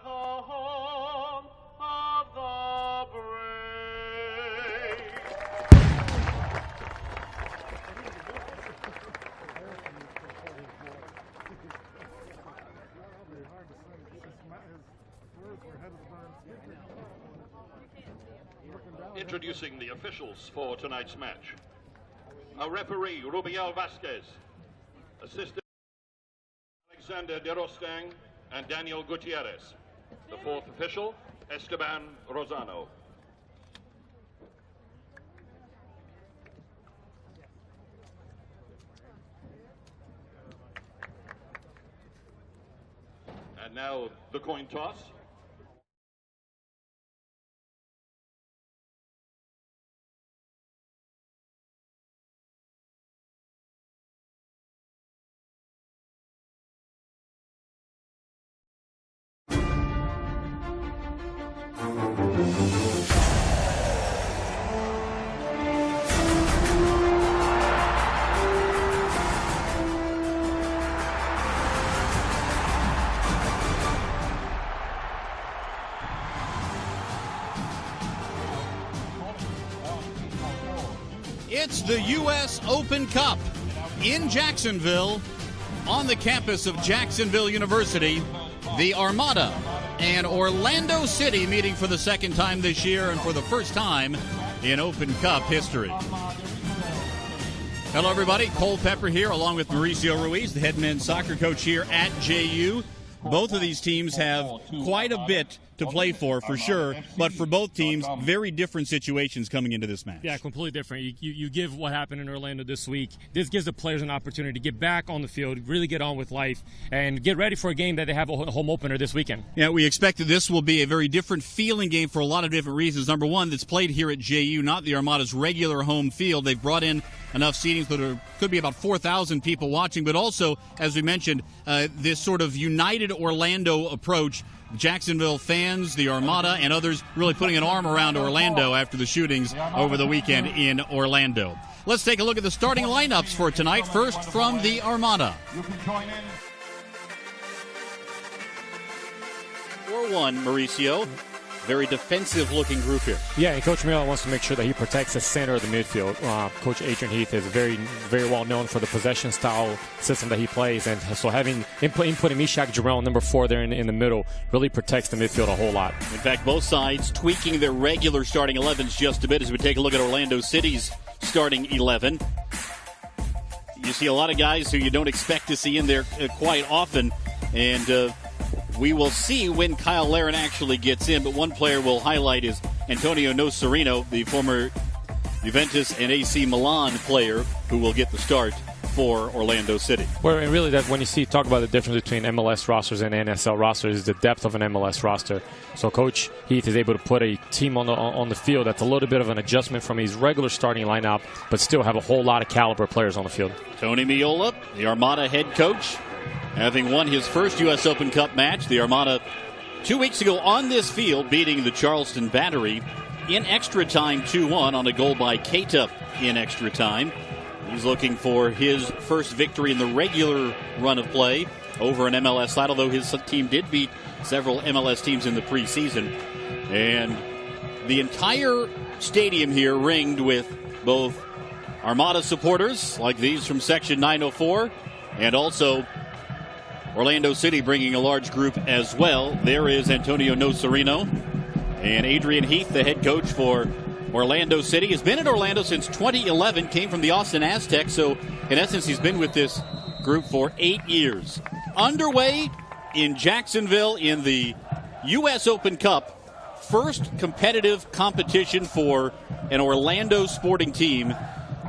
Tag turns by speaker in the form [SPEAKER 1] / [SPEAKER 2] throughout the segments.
[SPEAKER 1] the home of the brave.
[SPEAKER 2] Introducing the officials for tonight's match. A referee, Rubiel Vasquez. Assistant Alexander De Rostang and Daniel Gutierrez. The fourth official, Esteban Rosano. And now the coin toss.
[SPEAKER 3] It's the U.S. Open Cup in Jacksonville on the campus of Jacksonville University. The Armada and Orlando City meeting for the second time this year and for the first time in Open Cup history. Hello, everybody. Cole Pepper here along with Mauricio Ruiz, the head men's soccer coach here at JU. Both of these teams have quite a bit to play for sure, but for both teams, very different situations coming into this match.
[SPEAKER 4] Yeah, completely different. You give what happened in Orlando this week. This gives the players an opportunity to get back on the field, really get on with life, and get ready for a game that they have a home opener this weekend.
[SPEAKER 3] Yeah, we expect that this will be a very different feeling game for a lot of different reasons. Number one, that's played here at JU, not the Armada's regular home field. They've brought in enough seating so there could be about 4,000 people watching, but also, as we mentioned, this sort of united Orlando approach. Jacksonville fans, the Armada, and others really putting an arm around Orlando after the shootings over the weekend in Orlando. Let's take a look at the starting lineups for tonight. First from the Armada. 4-1, Mauricio. Very defensive-looking group here.
[SPEAKER 4] Yeah, and Coach Miller wants to make sure that he protects the center of the midfield. Coach Adrian Heath is very, very well known for the possession-style system that he plays, and so having inputting Mishak Jerome, number 4, there in the middle, really protects the midfield a whole lot.
[SPEAKER 3] In fact, both sides tweaking their regular starting 11s just a bit as we take a look at Orlando City's starting 11. You see a lot of guys who you don't expect to see in there quite often, and we will see when Kyle Larin actually gets in, but one player we'll highlight is Antonio Nocerino, the former Juventus and AC Milan player who will get the start for Orlando City.
[SPEAKER 4] Well, and really, that when you talk about the difference between MLS rosters and NSL rosters is the depth of an MLS roster. So Coach Heath is able to put a team on the field that's a little bit of an adjustment from his regular starting lineup, but still have a whole lot of caliber players on the field.
[SPEAKER 3] Tony Miola, the Armada head coach, having won his first U.S. Open Cup match. The Armada 2 weeks ago on this field beating the Charleston Battery in extra time 2-1 on a goal by Keita in extra time. He's looking for his first victory in the regular run of play over an MLS side, although his team did beat several MLS teams in the preseason. And the entire stadium here ringed with both Armada supporters, like these from Section 904, and also Orlando City bringing a large group as well. There is Antonio Nocerino. And Adrian Heath, the head coach for Orlando City, has been in Orlando since 2011, came from the Austin Aztecs. So, in essence, he's been with this group for 8 years. Underway in Jacksonville in the U.S. Open Cup. First competitive competition for an Orlando sporting team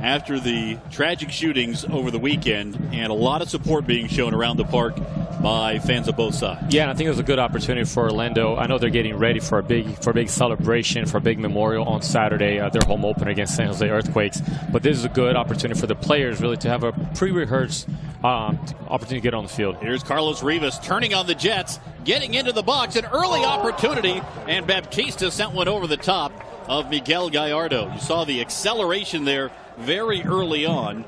[SPEAKER 3] after the tragic shootings over the weekend, and a lot of support being shown around the park by fans of both sides.
[SPEAKER 4] Yeah, and I think it was a good opportunity for Orlando. I know they're getting ready for a big celebration, for a big memorial on Saturday, their home opener against San Jose Earthquakes. But this is a good opportunity for the players really to have a pre-rehearsed opportunity to get on the field.
[SPEAKER 3] Here's Carlos Rivas turning on the Jets, getting into the box, an early opportunity, and Baptista sent one over the top of Miguel Gallardo. You saw the acceleration there very early on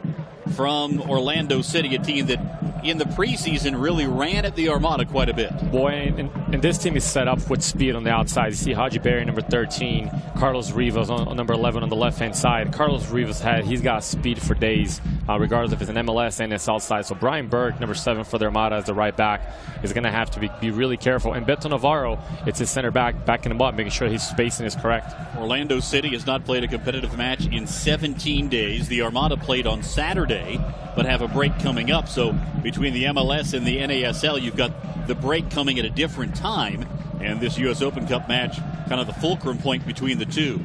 [SPEAKER 3] from Orlando City, a team that in the preseason really ran at the Armada quite a bit.
[SPEAKER 4] Boy, and this team is set up with speed on the outside. You see Haji Berry, number 13, Carlos Rivas on number 11 on the left-hand side. Carlos Rivas, he's got speed for days, regardless if it's an MLS and NSL side. So Brian Burke, number 7 for the Armada as the right back, is going to have to be really careful. And Beto Navarro, it's his center back, backing him up, making sure his spacing is correct.
[SPEAKER 3] Orlando City has not played a competitive match in 17 days. The Armada played on Saturday, but have a break coming up. So between the MLS and the NASL, you've got the break coming at a different time. And this U.S. Open Cup match, kind of the fulcrum point between the two.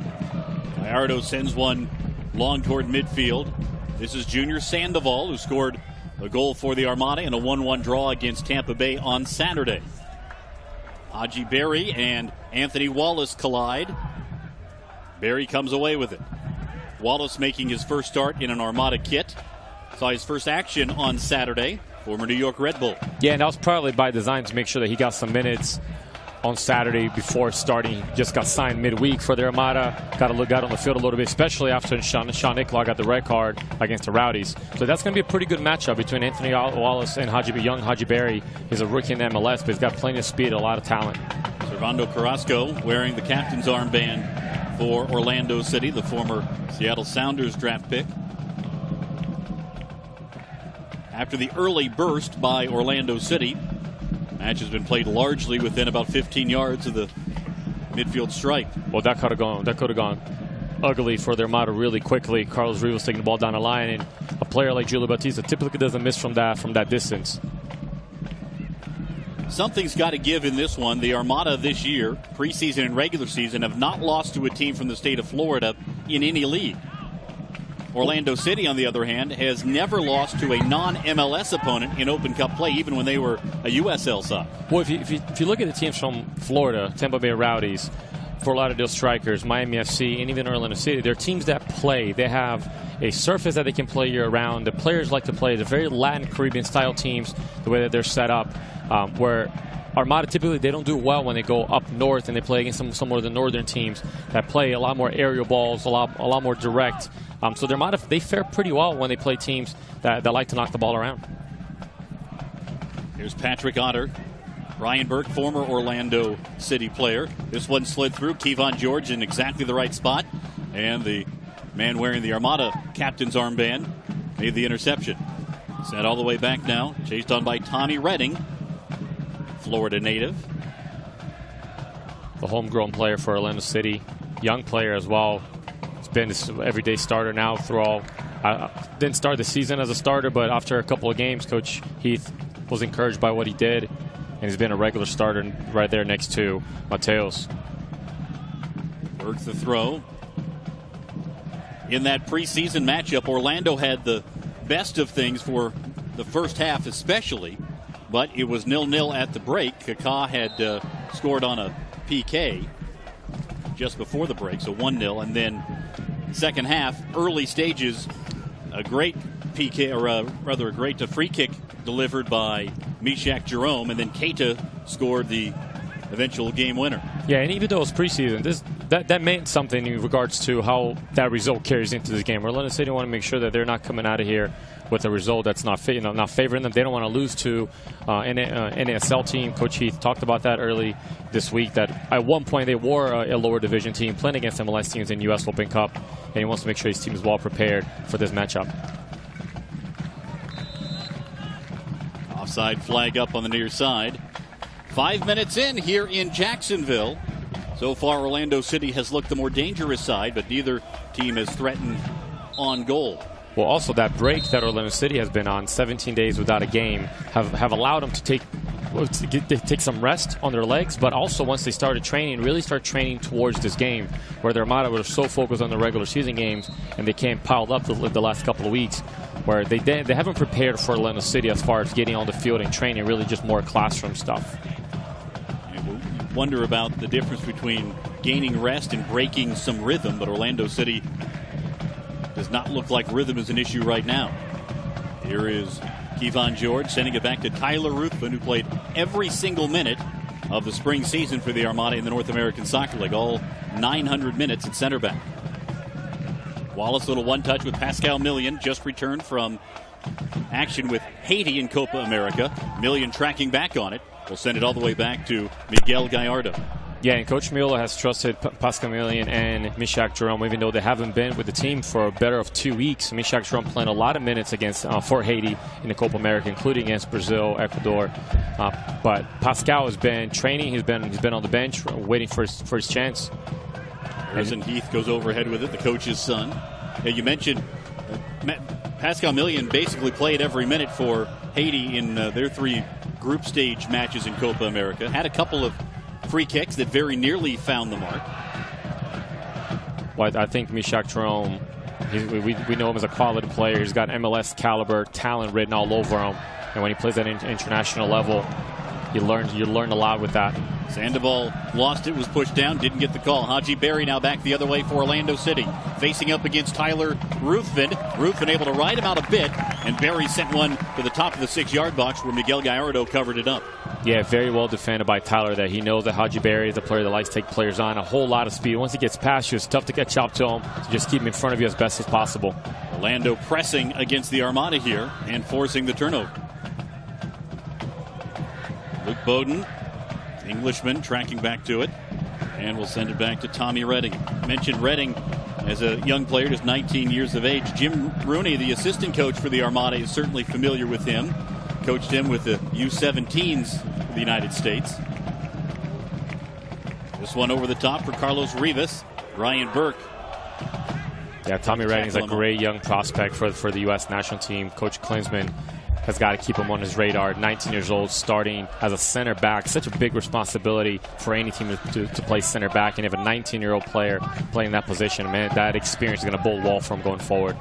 [SPEAKER 3] Gallardo sends one long toward midfield. This is Junior Sandoval, who scored a goal for the Armada in a 1-1 draw against Tampa Bay on Saturday. Haji Berry and Anthony Wallace collide. Berry comes away with it. Wallace making his first start in an Armada kit. Saw his first action on Saturday, former New York Red Bull.
[SPEAKER 4] Yeah, and that was probably by design to make sure that he got some minutes on Saturday before starting. He just got signed midweek for the Armada. Got on the field a little bit, especially after Sean Nicolau got the red card against the Rowdies. So that's going to be a pretty good matchup between Anthony Wallace and young Haji Berry. He's a rookie in the MLS, but he's got plenty of speed, a lot of talent.
[SPEAKER 3] Servando Carrasco wearing the captain's armband for Orlando City, the former Seattle Sounders draft pick. After the early burst by Orlando City, match has been played largely within about 15 yards of the midfield stripe.
[SPEAKER 4] Well, that could have gone ugly for the Armada really quickly. Carlos Rivas taking the ball down the line, and a player like Julio Bautista typically doesn't miss from that distance.
[SPEAKER 3] Something's got to give in this one. The Armada this year, preseason and regular season, have not lost to a team from the state of Florida in any league. Orlando City, on the other hand, has never lost to a non-MLS opponent in Open Cup play, even when they were a USL side.
[SPEAKER 4] Well, if you look at the teams from Florida, Tampa Bay Rowdies, Fort Lauderdale Strikers, Miami FC, and even Orlando City, they're teams that play. They have a surface that they can play year-round. The players like to play. They're very Latin Caribbean-style teams, the way that they're set up, where Armada typically they don't do well when they go up north and they play against some of the northern teams that play a lot more aerial balls, a lot more direct. So the Armada, they fare pretty well when they play teams that like to knock the ball around.
[SPEAKER 3] Here's Patrick Otter. Brian Burke, former Orlando City player. This one slid through. Kevon George in exactly the right spot. And the man wearing the Armada captain's armband made the interception. Sent all the way back now. Chased on by Tommy Redding, Florida native.
[SPEAKER 4] The homegrown player for Orlando City. Young player as well. He's been this everyday starter now through all. Didn't start the season as a starter, but after a couple of games, Coach Heath was encouraged by what he did. And he's been a regular starter right there next to Mateos.
[SPEAKER 3] Burke the throw. In that preseason matchup, Orlando had the best of things for the first half especially, but it was 0-0 at the break. Kaká had scored on a PK just before the break, so 1-0. And then second half, early stages, a great PK, or rather a great free kick delivered by Mishak Jerome, and then Keita scored the eventual game winner.
[SPEAKER 4] Yeah, and even though it's preseason, that meant something in regards to how that result carries into this game. Orlando City want to make sure that they're not coming out of here with a result that's not favoring them. They don't want to lose to an NSL team. Coach Heath talked about that early this week, that at one point they were a lower division team playing against MLS teams in U.S. Open Cup, and he wants to make sure his team is well prepared for this matchup.
[SPEAKER 3] Offside flag up on the near side. 5 minutes in here in Jacksonville. So far, Orlando City has looked the more dangerous side, but neither team has threatened on goal.
[SPEAKER 4] Well, also that break that Orlando City has been on, 17 days without a game, have allowed them to take some rest on their legs, but also once they started training, really start training towards this game, where the Armada were so focused on the regular season games, and they came piled up the last couple of weeks, where they haven't prepared for Orlando City as far as getting on the field and training, really just more classroom stuff.
[SPEAKER 3] Wonder about the difference between gaining rest and breaking some rhythm, but Orlando City does not look like rhythm is an issue right now. Here is Kevon George sending it back to Tyler Ruthven, who played every single minute of the spring season for the Armada in the North American Soccer League, all 900 minutes at center back. Wallace, little one-touch with Pascal Million, just returned from action with Haiti in Copa America. Million tracking back on it. We'll send it all the way back to Miguel Gallardo.
[SPEAKER 4] Yeah, and Coach Mueller has trusted Pascal Million and Mishak Jerome, even though they haven't been with the team for a better of 2 weeks. Mishak Jerome playing a lot of minutes against for Haiti in the Copa America, including against Brazil, Ecuador. But Pascal has been training. He's been on the bench, waiting for his chance.
[SPEAKER 3] Harrison Heath goes overhead with it, the coach's son. Yeah, you mentioned Pascal Million basically played every minute for Haiti in their 3 group stage matches in Copa America. Had a couple of free kicks that very nearly found the mark.
[SPEAKER 4] Well, I think Mishak Jerome, we know him as a quality player. He's got MLS caliber talent written all over him. And when he plays at international level, you learn a lot with that.
[SPEAKER 3] Sandoval lost it, was pushed down, didn't get the call. Haji Berry now back the other way for Orlando City. Facing up against Tyler Ruthven. Ruthven able to ride him out a bit, and Berry sent one to the top of the 6-yard box where Miguel Gallardo covered it up.
[SPEAKER 4] Yeah, very well defended by Tyler there. He knows that Haji Berry is a player that likes to take players on. A whole lot of speed. Once he gets past you, it's tough to catch up to him. So just keep him in front of you as best as possible.
[SPEAKER 3] Orlando pressing against the Armada here and forcing the turnover. Luke Bowden, Englishman, tracking back to it. And we'll send it back to Tommy Redding. Mentioned Redding as a young player, just 19 years of age. Jim Rooney, the assistant coach for the Armada, is certainly familiar with him. Coached him with the U17s of the United States. This one over the top for Carlos Rivas. Ryan Burke.
[SPEAKER 4] Yeah, Tommy Redding is a great young prospect for the U.S. national team. Coach Klinsmann has got to keep him on his radar. 19 years old, starting as a center back. Such a big responsibility for any team to play center back. And you have a 19-year-old player playing that position. Man, that experience is going to bode well for him going forward.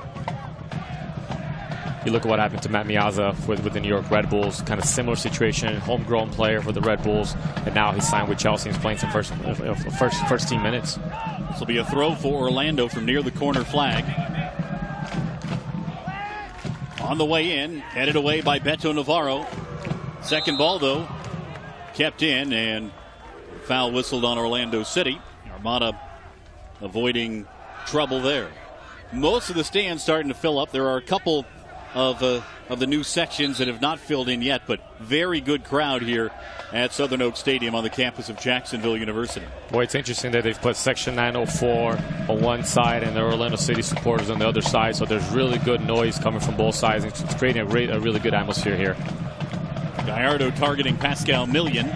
[SPEAKER 4] You look at what happened to Matt Miazza with the New York Red Bulls. Kind of similar situation. Homegrown player for the Red Bulls. And now he's signed with Chelsea and he's playing some first team minutes.
[SPEAKER 3] This will be a throw for Orlando from near the corner flag. On the way in, headed away by Beto Navarro. Second ball, though, kept in, and foul whistled on Orlando City. Armada avoiding trouble there. Most of the stands starting to fill up. There are a couple of the new sections that have not filled in yet, but very good crowd here at Southern Oak Stadium on the campus of Jacksonville University.
[SPEAKER 4] Boy, it's interesting that they've put Section 904 on one side and the Orlando City supporters on the other side, so there's really good noise coming from both sides. It's creating a really good atmosphere here.
[SPEAKER 3] Gallardo targeting Pascal Million.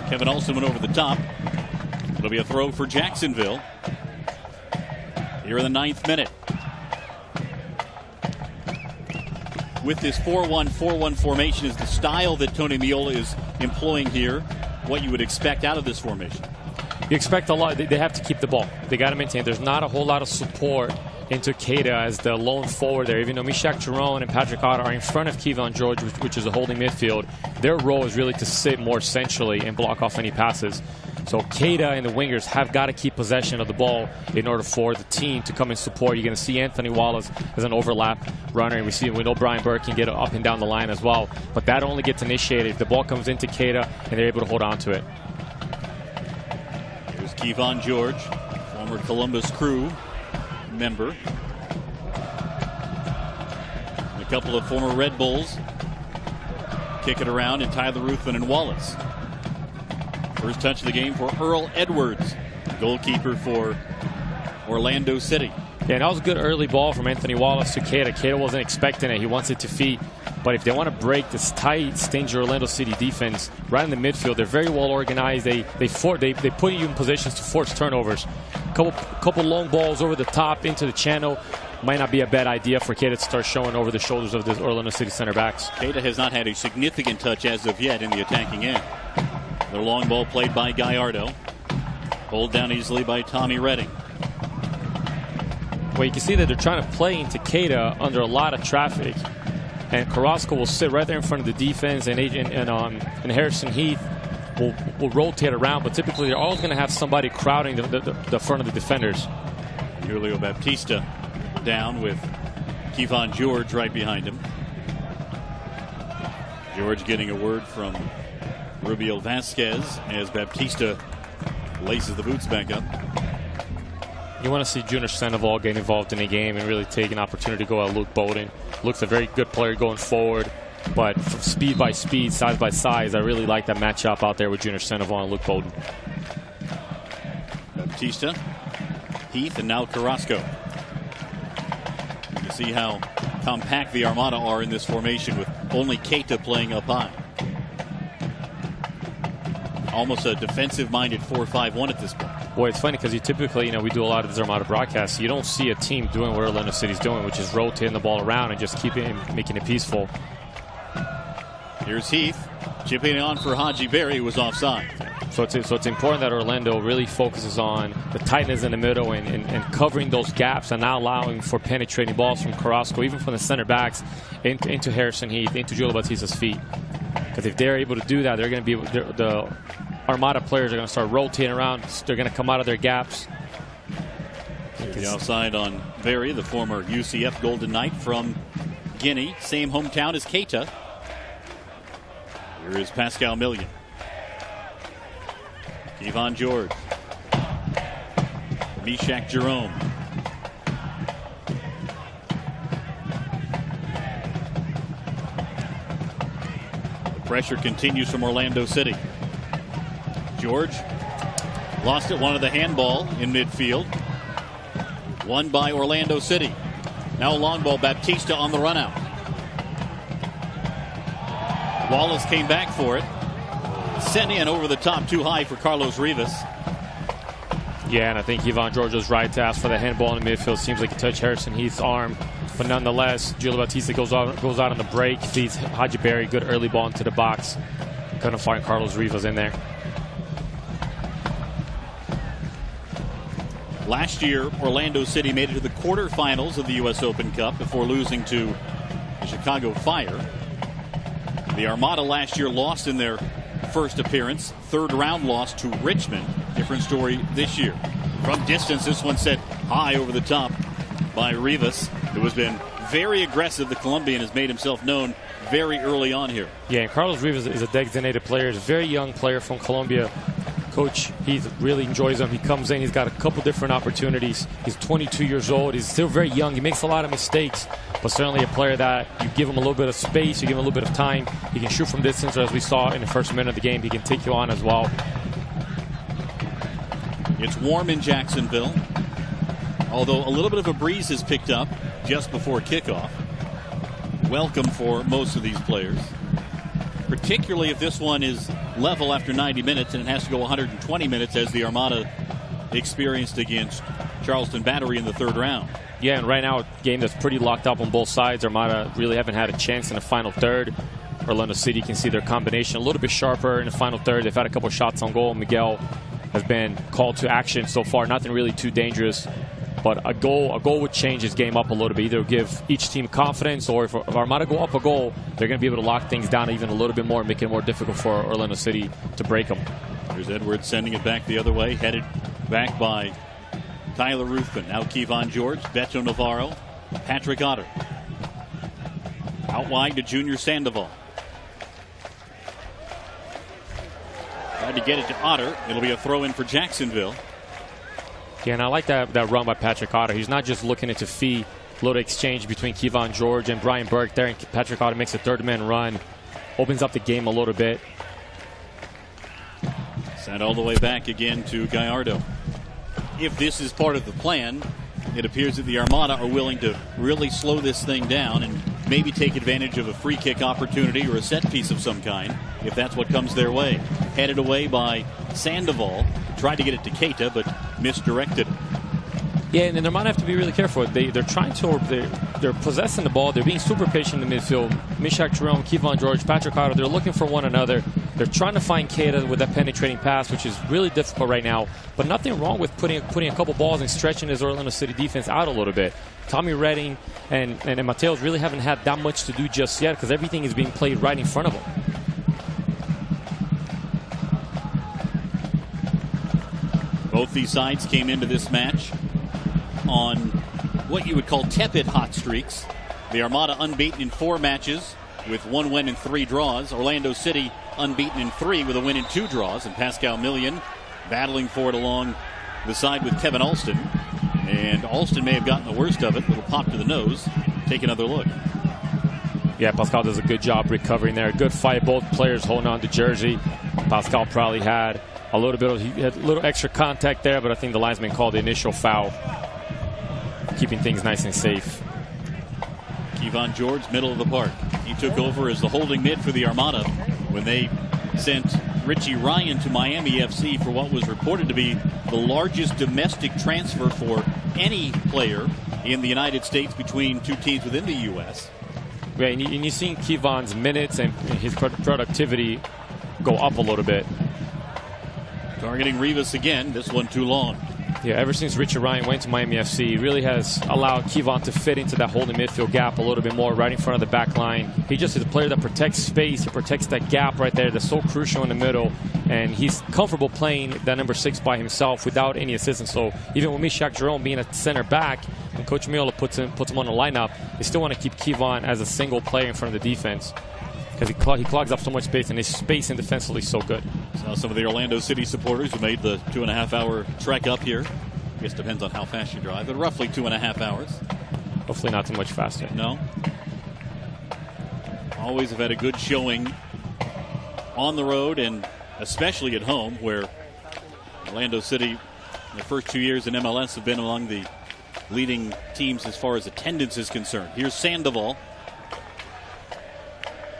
[SPEAKER 3] Kevin Olsen went over the top. It'll be a throw for Jacksonville here in the 9th minute. With this 4-1-4-1 formation is the style that Tony Meola is employing here. What you would expect out of this formation?
[SPEAKER 4] You expect a lot. They have to keep the ball. They got to maintain. There's not a whole lot of support into Keita as the lone forward there. Even though Mishak Jerome and Patrick Otter are in front of Kevon George, which is a holding midfield, their role is really to sit more centrally and block off any passes. So Keita and the wingers have got to keep possession of the ball in order for the team to come and support. You're going to see Anthony Wallace as an overlap runner, and we know Brian Burke can get up and down the line as well. But that only gets initiated if the ball comes into Keita and they're able to hold on to it.
[SPEAKER 3] Here's Kevon George, former Columbus Crew member. And a couple of former Red Bulls kick it around, and Tyler Ruthven and Wallace. First touch of the game for Earl Edwards, goalkeeper for Orlando City.
[SPEAKER 4] Yeah, and that was a good early ball from Anthony Wallace to Keita. Keita wasn't expecting it. He wants it to feet. But if they want to break this tight, stingy Orlando City defense right in the midfield, they're very well organized. They put you in positions to force turnovers. Couple long balls over the top into the channel. Might not be a bad idea for Keita to start showing over the shoulders of the Orlando City center backs.
[SPEAKER 3] Keita has not had a significant touch as of yet in the attacking end. The long ball played by Gallardo. Pulled down easily by Tommy Redding.
[SPEAKER 4] Well, you can see that they're trying to play into Keita under a lot of traffic. And Carrasco will sit right there in front of the defense, and Harrison Heath will rotate around. But typically, they're always going to have somebody crowding the front of the defenders.
[SPEAKER 3] Julio Baptista down with Kevon George right behind him. George getting a word from Rubio Vasquez as Baptista laces the boots back up.
[SPEAKER 4] You want to see Junior Sandoval get involved in a game and really take an opportunity to go at Luke Bowden. Luke's a very good player going forward, but from speed by speed, size by size, I really like that matchup out there with Junior Sandoval and Luke Bowden.
[SPEAKER 3] Baptista, Heath, and now Carrasco. You see how compact the Armada are in this formation with only Keita playing up high. Almost a defensive-minded 4-5-1 at this point.
[SPEAKER 4] Well, it's funny because you typically, we do a lot of these Armada broadcasts. You don't see a team doing what Orlando City's doing, which is rotating the ball around and just making it peaceful.
[SPEAKER 3] Here's Heath chipping on for Haji Berry, who was offside.
[SPEAKER 4] So it's important that Orlando really focuses on the tightness in the middle and covering those gaps and not allowing for penetrating balls from Carrasco, even from the center backs, into Harrison Heath, into Julio Batista's feet. Because if they're able to do that, they're going to be the Armada players are going to start rotating around. They're going to come out of their gaps.
[SPEAKER 3] The outside on Berry, the former UCF Golden Knight from Guinea, same hometown as Keita. Here is Pascal Million. Kevon George. Meshach Jerome. The pressure continues from Orlando City. George lost it, wanted the handball in midfield. Won by Orlando City. Now a long ball, Baptista on the run out. Wallace came back for it. Sent in over the top, too high for Carlos Rivas.
[SPEAKER 4] Yeah, and I think Kevon George was right to ask for the handball in the midfield. Seems like he touched Harrison Heath's arm. But nonetheless, Julio Batista goes out on the break, feeds Haji Berry, good early ball into the box. Couldn't find Carlos Rivas in there.
[SPEAKER 3] Last year, Orlando City made it to the quarterfinals of the U.S. Open Cup before losing to the Chicago Fire. The Armada last year lost in their first appearance. Third round loss to Richmond. Different story this year. From distance, this one set high over the top by Rivas, who has been very aggressive. The Colombian has made himself known very early on here.
[SPEAKER 4] Yeah, and Carlos Rivas is a designated player. He's a very young player from Colombia. Coach Heath really enjoys him. He comes in, he's got a couple different opportunities. He's 22 years old. He's still very young. He makes a lot of mistakes, but certainly a player that you give him a little bit of space, you give him a little bit of time. He can shoot from distance, or as we saw in the first minute of the game, he can take you on as well.
[SPEAKER 3] It's warm in Jacksonville, although a little bit of a breeze has picked up just before kickoff. Welcome for most of these players, particularly if this one is level after 90 minutes and it has to go 120 minutes as the Armada experienced against Charleston Battery in the third round.
[SPEAKER 4] Yeah, and right now a game that's pretty locked up on both sides. Armada really haven't had a chance in the final third. Orlando City can see their combination a little bit sharper in the final third. They've had a couple shots on goal. Miguel has been called to action so far. Nothing really too dangerous. But a goal would change this game up a little bit. Either give each team confidence, or if Armada go up a goal, they're going to be able to lock things down even a little bit more and make it more difficult for Orlando City to break them.
[SPEAKER 3] Here's Edwards sending it back the other way, headed back by Tyler Ruthven. Now Kevon George, Beto Navarro, Patrick Otter. Out wide to Junior Sandoval. Tried to get it to Otter. It'll be a throw in for Jacksonville.
[SPEAKER 4] Yeah, and I like that run by Patrick Otter. He's not just looking into fee. Little exchange between Kevon George and Brian Burke there, and Patrick Otter makes a third-man run. Opens up the game a little bit.
[SPEAKER 3] Sent all the way back again to Gallardo. If this is part of the plan, it appears that the Armada are willing to really slow this thing down and maybe take advantage of a free kick opportunity or a set piece of some kind, if that's what comes their way. Headed away by Sandoval. Tried to get it to Keita, but misdirected.
[SPEAKER 4] Yeah, and the Armada have to be really careful. They're trying to, they're possessing the ball. They're being super patient in the midfield. Meshach Jerome, Kevon George, Patrick Otter, they're looking for one another. They're trying to find Keita with that penetrating pass, which is really difficult right now. But nothing wrong with putting a couple balls and stretching his Orlando City defense out a little bit. Tommy Redding and Mateos really haven't had that much to do just yet because everything is being played right in front of them.
[SPEAKER 3] Both these sides came into this match on what you would call tepid hot streaks. The Armada unbeaten in 4 matches with 1 win and 3 draws. Orlando City unbeaten in 3 with a win and 2 draws. And Pascal Million battling for it along the side with Kevin Alston. And Alston may have gotten the worst of it. Little pop to the nose. Take another look.
[SPEAKER 4] Yeah, Pascal does a good job recovering there. Good fight. Both players holding on to jersey. Pascal probably had a little extra contact there, but I think the linesman called the initial foul, keeping things nice and safe.
[SPEAKER 3] Kevon George, middle of the park. He took over as the holding mid for the Armada when they sent Richie Ryan to Miami FC for what was reported to be the largest domestic transfer for any player in the United States between two teams within the U.S.
[SPEAKER 4] Yeah, and you're seeing Kevon's minutes and his productivity go up a little bit.
[SPEAKER 3] Targeting Rivas again, this one too long.
[SPEAKER 4] Yeah, ever since Richard Ryan went to Miami FC, he really has allowed Kevon to fit into that holding midfield gap a little bit more, right in front of the back line. He just is a player that protects space. He protects that gap right there that's so crucial in the middle. And he's comfortable playing that number 6 by himself without any assistance. So even with Mishak Jerome being a center back, and Coach Miola puts him on the lineup, they still want to keep Kevon as a single player in front of the defense, because he clogs up so much space, and his space and defensively so good.
[SPEAKER 3] So some of the Orlando City supporters who made the 2.5-hour trek up here. I guess it depends on how fast you drive, but roughly 2.5 hours.
[SPEAKER 4] Hopefully not too much faster.
[SPEAKER 3] No. Always have had a good showing on the road and especially at home, where Orlando City in the first 2 years in MLS have been among the leading teams as far as attendance is concerned. Here's Sandoval.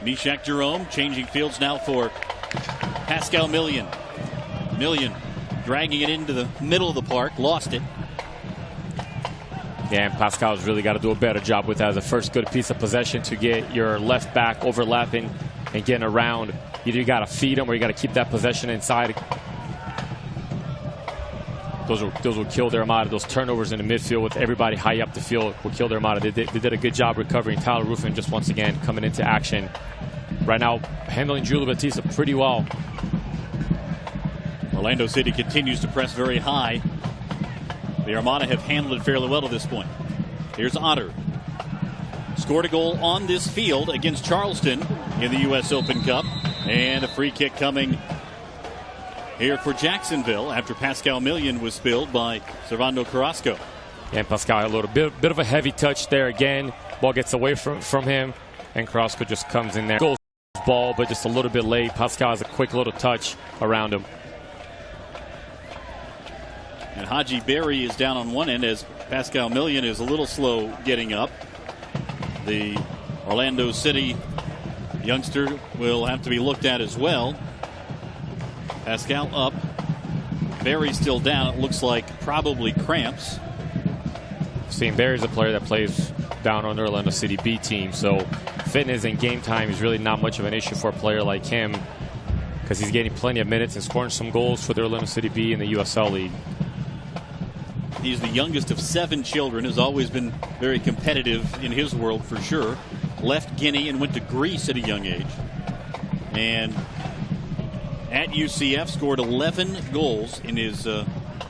[SPEAKER 3] Mishak Jerome changing fields now for Pascal Million. Million dragging it into the middle of the park, lost it.
[SPEAKER 4] Yeah, and Pascal's really got to do a better job with that as a first good piece of possession to get your left back overlapping and getting around. Either you got to feed him or you got to keep that possession inside. Those will kill their Armada. Those turnovers in the midfield with everybody high up the field will kill their Armada. They did a good job recovering. Tyler Ruffin just once again coming into action. Right now, handling Julio Batista pretty well.
[SPEAKER 3] Orlando City continues to press very high. The Armada have handled it fairly well to this point. Here's Otter. Scored a goal on this field against Charleston in the U.S. Open Cup. And a free kick coming here for Jacksonville after Pascal Million was spilled by Servando Carrasco.
[SPEAKER 4] And Pascal had a little bit of a heavy touch there again. Ball gets away from him, and Carrasco just comes in there. Goes ball, but just a little bit late. Pascal has a quick little touch around him.
[SPEAKER 3] And Haji Berry is down on one end as Pascal Million is a little slow getting up. The Orlando City youngster will have to be looked at as well. Pascal up. Berry still down. It looks like probably cramps.
[SPEAKER 4] Seeing Berry's a player that plays down on the Orlando City B team, so fitness and game time is really not much of an issue for a player like him, because he's getting plenty of minutes and scoring some goals for the Orlando City B in the USL League.
[SPEAKER 3] He's the youngest of 7 children, has always been very competitive in his world for sure. Left Guinea and went to Greece at a young age. And at UCF scored 11 goals in his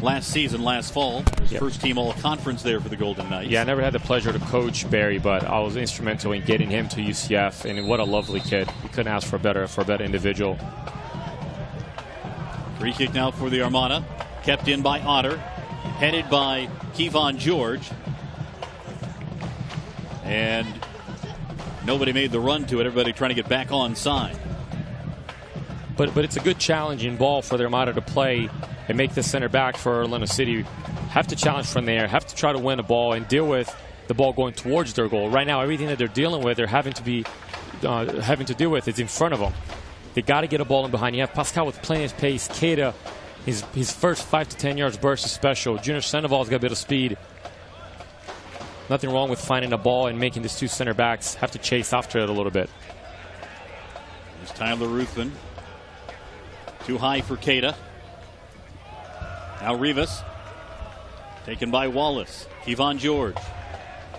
[SPEAKER 3] last season, last fall. His first team all-conference there for the Golden Knights.
[SPEAKER 4] Yeah, I never had the pleasure to coach Barry, but I was instrumental in getting him to UCF, and what a lovely kid. You couldn't ask for a better individual.
[SPEAKER 3] Free kick now for the Armada. Kept in by Otter. Headed by Kevon George. And nobody made the run to it. Everybody trying to get back onside.
[SPEAKER 4] But it's a good challenging ball for the Armada to play and make the center back for Orlando City have to challenge from there, have to try to win a ball and deal with the ball going towards their goal. Right now, everything that they're dealing with, they're having to deal with is in front of them. They got to get a ball in behind. You have Pascal with plenty of pace. Keita, his first 5 to 10 yards burst is special. Junior Sandoval's got a bit of speed. Nothing wrong with finding a ball and making these two center backs have to chase after it a little bit.
[SPEAKER 3] There's Tyler Ruthven. Too high for Keita. Now Rivas. Taken by Wallace. Kevon George.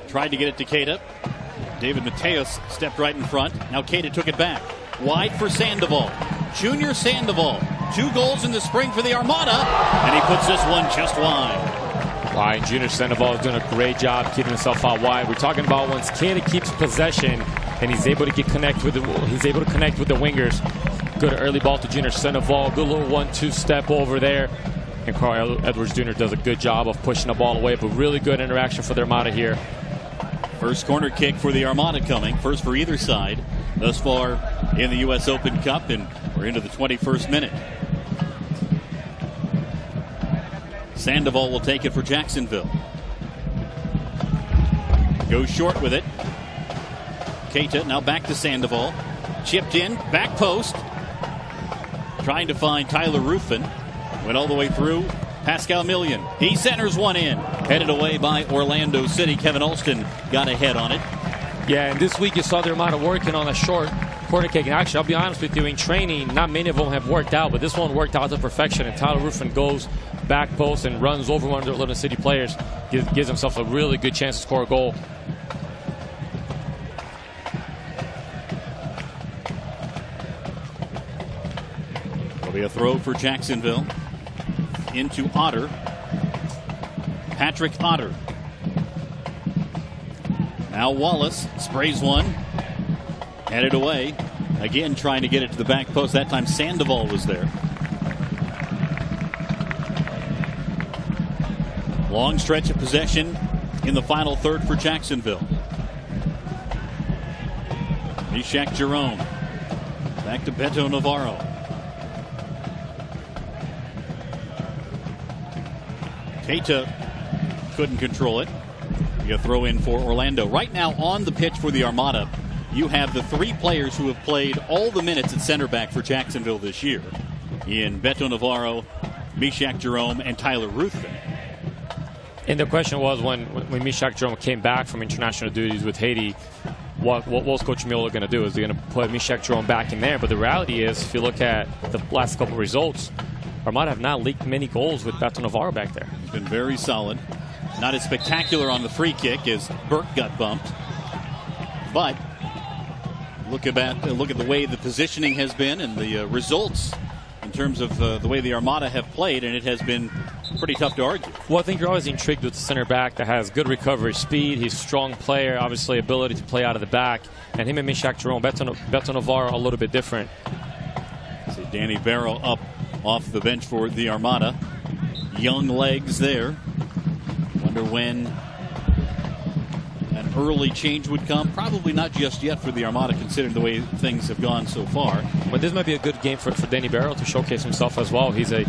[SPEAKER 3] Tried to get it to Keita. David Mateus stepped right in front. Now Keita took it back. Wide for Sandoval. Junior Sandoval. 2 goals in the spring for the Armada. And he puts this one just wide.
[SPEAKER 4] Wide. Junior Sandoval is doing a great job keeping himself out wide. We're talking about once Keita keeps possession and he's able to connect with the wingers. Good early ball to Junior Sandoval. Good little 1-2 step over there. and Carl Edwards Jr. does a good job of pushing the ball away, but really good interaction for the Armada here.
[SPEAKER 3] First corner kick for the Armada coming, first for either side thus far in the U.S. Open Cup, and we're into the 21st minute. Sandoval will take it for Jacksonville. Goes short with it. Keita now back to Sandoval. Chipped in, back post. Trying to find Tyler Ruffin. Went all the way through. Pascal Million. He centers one in. Headed away by Orlando City. Kevin Alston got ahead on it.
[SPEAKER 4] Yeah, and this week you saw the Armada working on a short corner kick. And actually, I'll be honest with you, in training, not many of them have worked out, but this one worked out to perfection. And Tyler Ruffin goes back post and runs over one of the Orlando City players. Gives himself a really good chance to score a goal.
[SPEAKER 3] Will be a throw for Jacksonville. Into Otter. Patrick Otter. Now Wallace sprays one. Headed away. Again trying to get it to the back post. That time Sandoval was there. Long stretch of possession in the final third for Jacksonville. Meshach Jerome. Back to Beto Navarro. Keita couldn't control it. You throw in for Orlando. Right now on the pitch for the Armada, you have the three players who have played all the minutes at center back for Jacksonville this year in Beto Navarro, Meshach Jerome, and Tyler Ruffin.
[SPEAKER 4] And the question was when Meshach Jerome came back from international duties with Haiti, what was Coach Mueller going to do? Is he going to put Meshach Jerome back in there? But the reality is, if you look at the last couple of results, Armada have not leaked many goals with Beto Navarro back there.
[SPEAKER 3] He's been very solid. Not as spectacular on the free kick as Burke got bumped. But look at the way the positioning has been and the results in terms of the way the Armada have played, and it has been pretty tough to argue.
[SPEAKER 4] Well, I think you're always intrigued with the center back that has good recovery speed. He's a strong player, obviously ability to play out of the back. And him and Meshach Jerome, Beto Navarro, a little bit different.
[SPEAKER 3] See Danny Barrow up off the bench for the Armada. Young legs there. Wonder when an early change would come. Probably not just yet for the Armada, considering the way things have gone so far.
[SPEAKER 4] But this might be a good game for Danny Barrow to showcase himself as well. He's a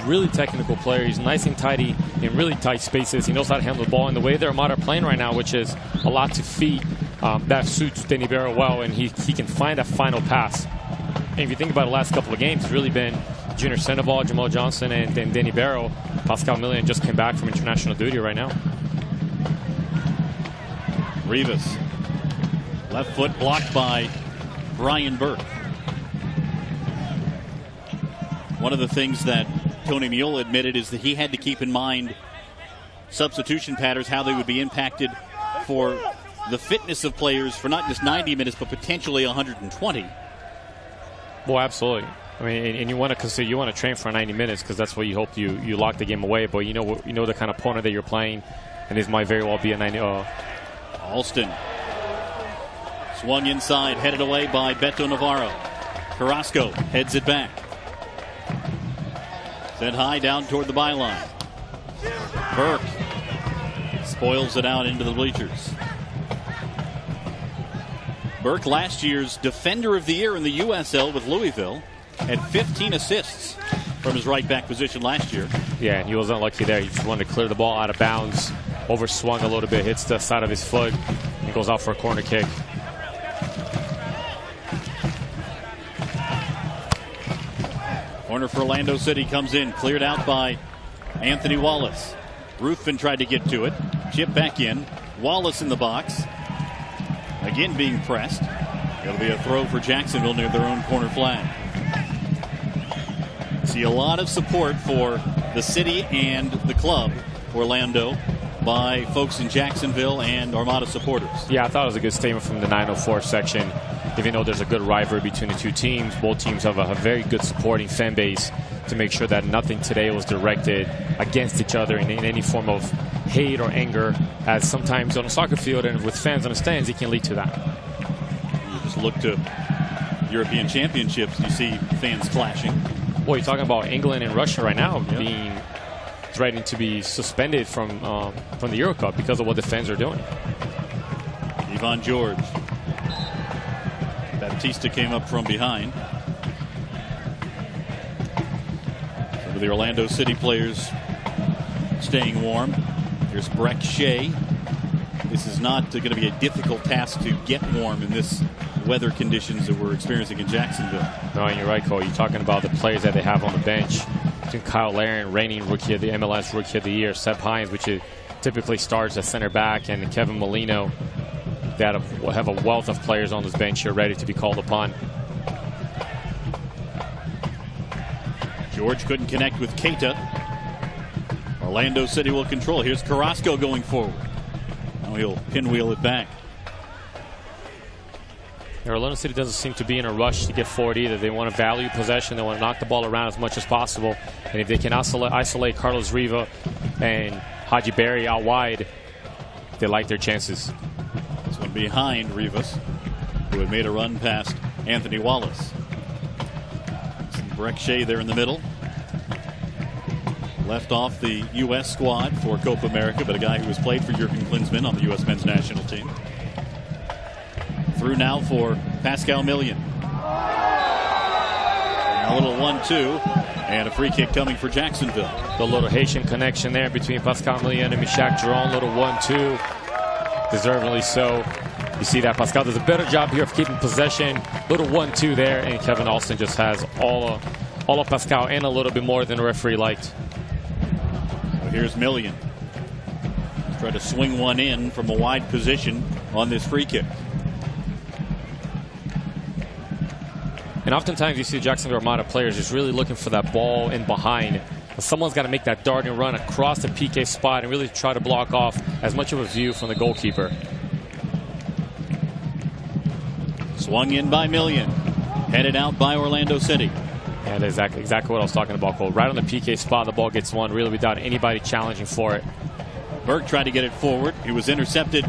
[SPEAKER 4] really technical player. He's nice and tidy in really tight spaces. He knows how to handle the ball. And the way the Armada are playing right now, which is a lot to feet, that suits Danny Barrow well, and he can find a final pass. And if you think about the last couple of games, it's really been Junior Sandoval, Jamal Johnson, and then Danny Barrow. Pascal Million just came back from international duty right now.
[SPEAKER 3] Rivas. Left foot blocked by Brian Burke. One of the things that Tony Mule admitted is that he had to keep in mind substitution patterns, how they would be impacted for the fitness of players for not just 90 minutes, but potentially 120.
[SPEAKER 4] Well, absolutely. I mean, and you want to consider, you want to train for 90 minutes because that's what you hope you lock the game away. But you know the kind of opponent that you're playing, and this might very well be a 90.
[SPEAKER 3] Alston swung inside, headed away by Beto Navarro. Carrasco heads it back. Sent high down toward the byline. Burke spoils it out into the bleachers. Burke, last year's Defender of the Year in the USL with Louisville, had 15 assists from his right back position last year.
[SPEAKER 4] Yeah, and he was unlucky there. He just wanted to clear the ball out of bounds, overswung a little bit, hits the side of his foot, and goes out for a corner kick.
[SPEAKER 3] Corner for Orlando City comes in, cleared out by Anthony Wallace. Ruffin tried to get to it, chip back in. Wallace in the box. Again being pressed. It'll be a throw for Jacksonville near their own corner flag. See a lot of support for the city and the club, Orlando, by folks in Jacksonville and Armada supporters.
[SPEAKER 4] Yeah, I thought it was a good statement from the 904 section. Even though there's a good rivalry between the two teams, both teams have a very good supporting fan base to make sure that nothing today was directed against each other in any form of hate or anger, as sometimes on a soccer field and with fans on the stands, it can lead to that.
[SPEAKER 3] You just look to European championships, you see fans clashing.
[SPEAKER 4] Well, you're talking about England and Russia right now being threatening to be suspended from the Euro Cup because of what the fans are doing.
[SPEAKER 3] Ivan George. Baptista came up from behind. Some of the Orlando City players staying warm. Here's Breck Shea. This is not going to be a difficult task to get warm in this weather conditions that we're experiencing in Jacksonville.
[SPEAKER 4] No, and you're right, Cole. You're talking about the players that they have on the bench. Between Kyle Larin, reigning rookie of the MLS Rookie of the Year, Seb Hines, which typically starts at center back, and Kevin Molino, that have a wealth of players on this bench here ready to be called upon.
[SPEAKER 3] George couldn't connect with Keita. Orlando City will control. Here's Carrasco going forward. Now he'll pinwheel it back.
[SPEAKER 4] Orlando City doesn't seem to be in a rush to get forward either. They want to value possession. They want to knock the ball around as much as possible. And if they can isolate Carlos Riva and Haji Berry out wide, they like their chances.
[SPEAKER 3] This one behind Rivas, who had made a run past Anthony Wallace. Breck Shea there in the middle. Left off the U.S. squad for Copa America, but a guy who has played for Jurgen Klinsmann on the U.S. men's national team. Through now for Pascal Million. A little 1-2 and a free kick coming for Jacksonville.
[SPEAKER 4] The little Haitian connection there between Pascal Million and Michak Jerome. Little 1-2. Deservedly so. You see that Pascal does a better job here of keeping possession. Little 1-2 there, and Kevin Alston just has all of Pascal and a little bit more than the referee liked.
[SPEAKER 3] So here's Million. Try to swing one in from a wide position on this free kick.
[SPEAKER 4] And oftentimes you see Jacksonville Armada players just really looking for that ball in behind. But someone's got to make that darting run across the PK spot and really try to block off as much of a view from the goalkeeper.
[SPEAKER 3] Swung in by Million. Headed out by Orlando City.
[SPEAKER 4] And exactly what I was talking about, Cole. Right on the PK spot, the ball gets won really without anybody challenging for it.
[SPEAKER 3] Burke tried to get it forward. He was intercepted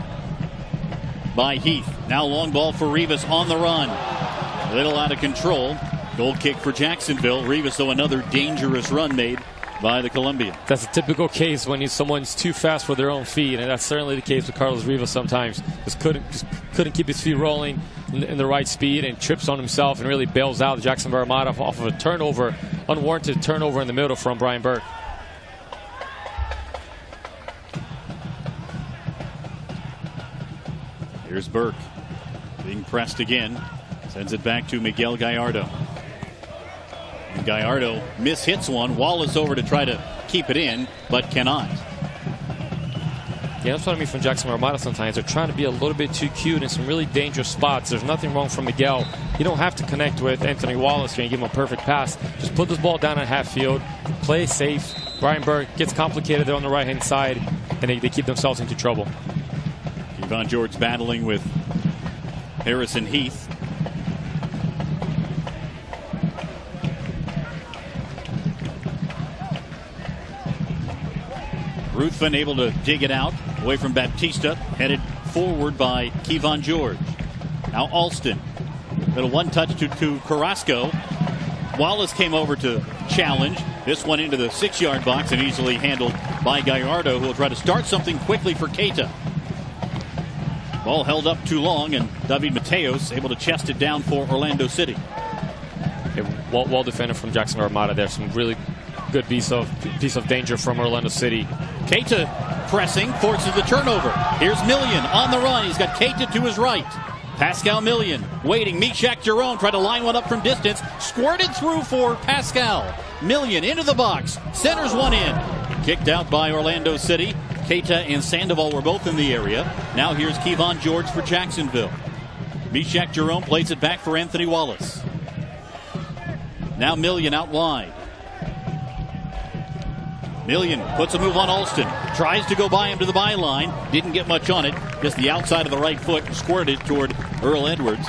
[SPEAKER 3] by Heath. Now long ball for Rivas on the run. A little out of control. Goal kick for Jacksonville. Rivas, though, another dangerous run made by the Colombian.
[SPEAKER 4] That's a typical case when someone's too fast for their own feet, and that's certainly the case with Carlos Rivas sometimes. Just couldn't keep his feet rolling in the right speed and trips on himself and really bails out the Jacksonville Armada off of a turnover, unwarranted turnover in the middle from Brian Burke.
[SPEAKER 3] Here's Burke being pressed again. Sends it back to Miguel Gallardo. And Gallardo mishits one. Wallace over to try to keep it in, but cannot.
[SPEAKER 4] Yeah, that's what I mean from Jacksonville Armada sometimes. They're trying to be a little bit too cute in some really dangerous spots. There's nothing wrong from Miguel. You don't have to connect with Anthony Wallace here and give him a perfect pass. Just put this ball down at half field. Play safe. Brian Burke gets complicated there on the right-hand side, and they keep themselves into trouble.
[SPEAKER 3] Ivan George battling with Harrison Heath. Ruthven able to dig it out away from Baptista, headed forward by Kevon George. Now Alston, little one touch to Carrasco. Wallace came over to challenge. This one into the 6-yard box and easily handled by Gallardo, who will try to start something quickly for Keita. Ball held up too long, and David Mateos able to chest it down for Orlando City.
[SPEAKER 4] Well defended from Jacksonville Armada there. Some really good piece of danger from Orlando City.
[SPEAKER 3] Keita pressing, forces the turnover. Here's Million on the run. He's got Keita to his right. Pascal Million waiting. Michak Jerome tried to line one up from distance. Squirted through for Pascal. Million into the box. Centers one in. Kicked out by Orlando City. Keita and Sandoval were both in the area. Now here's Kevon George for Jacksonville. Michak Jerome plays it back for Anthony Wallace. Now Million out wide. Million puts a move on Alston. Tries to go by him to the byline. Didn't get much on it. Just the outside of the right foot. Squirted toward Earl Edwards.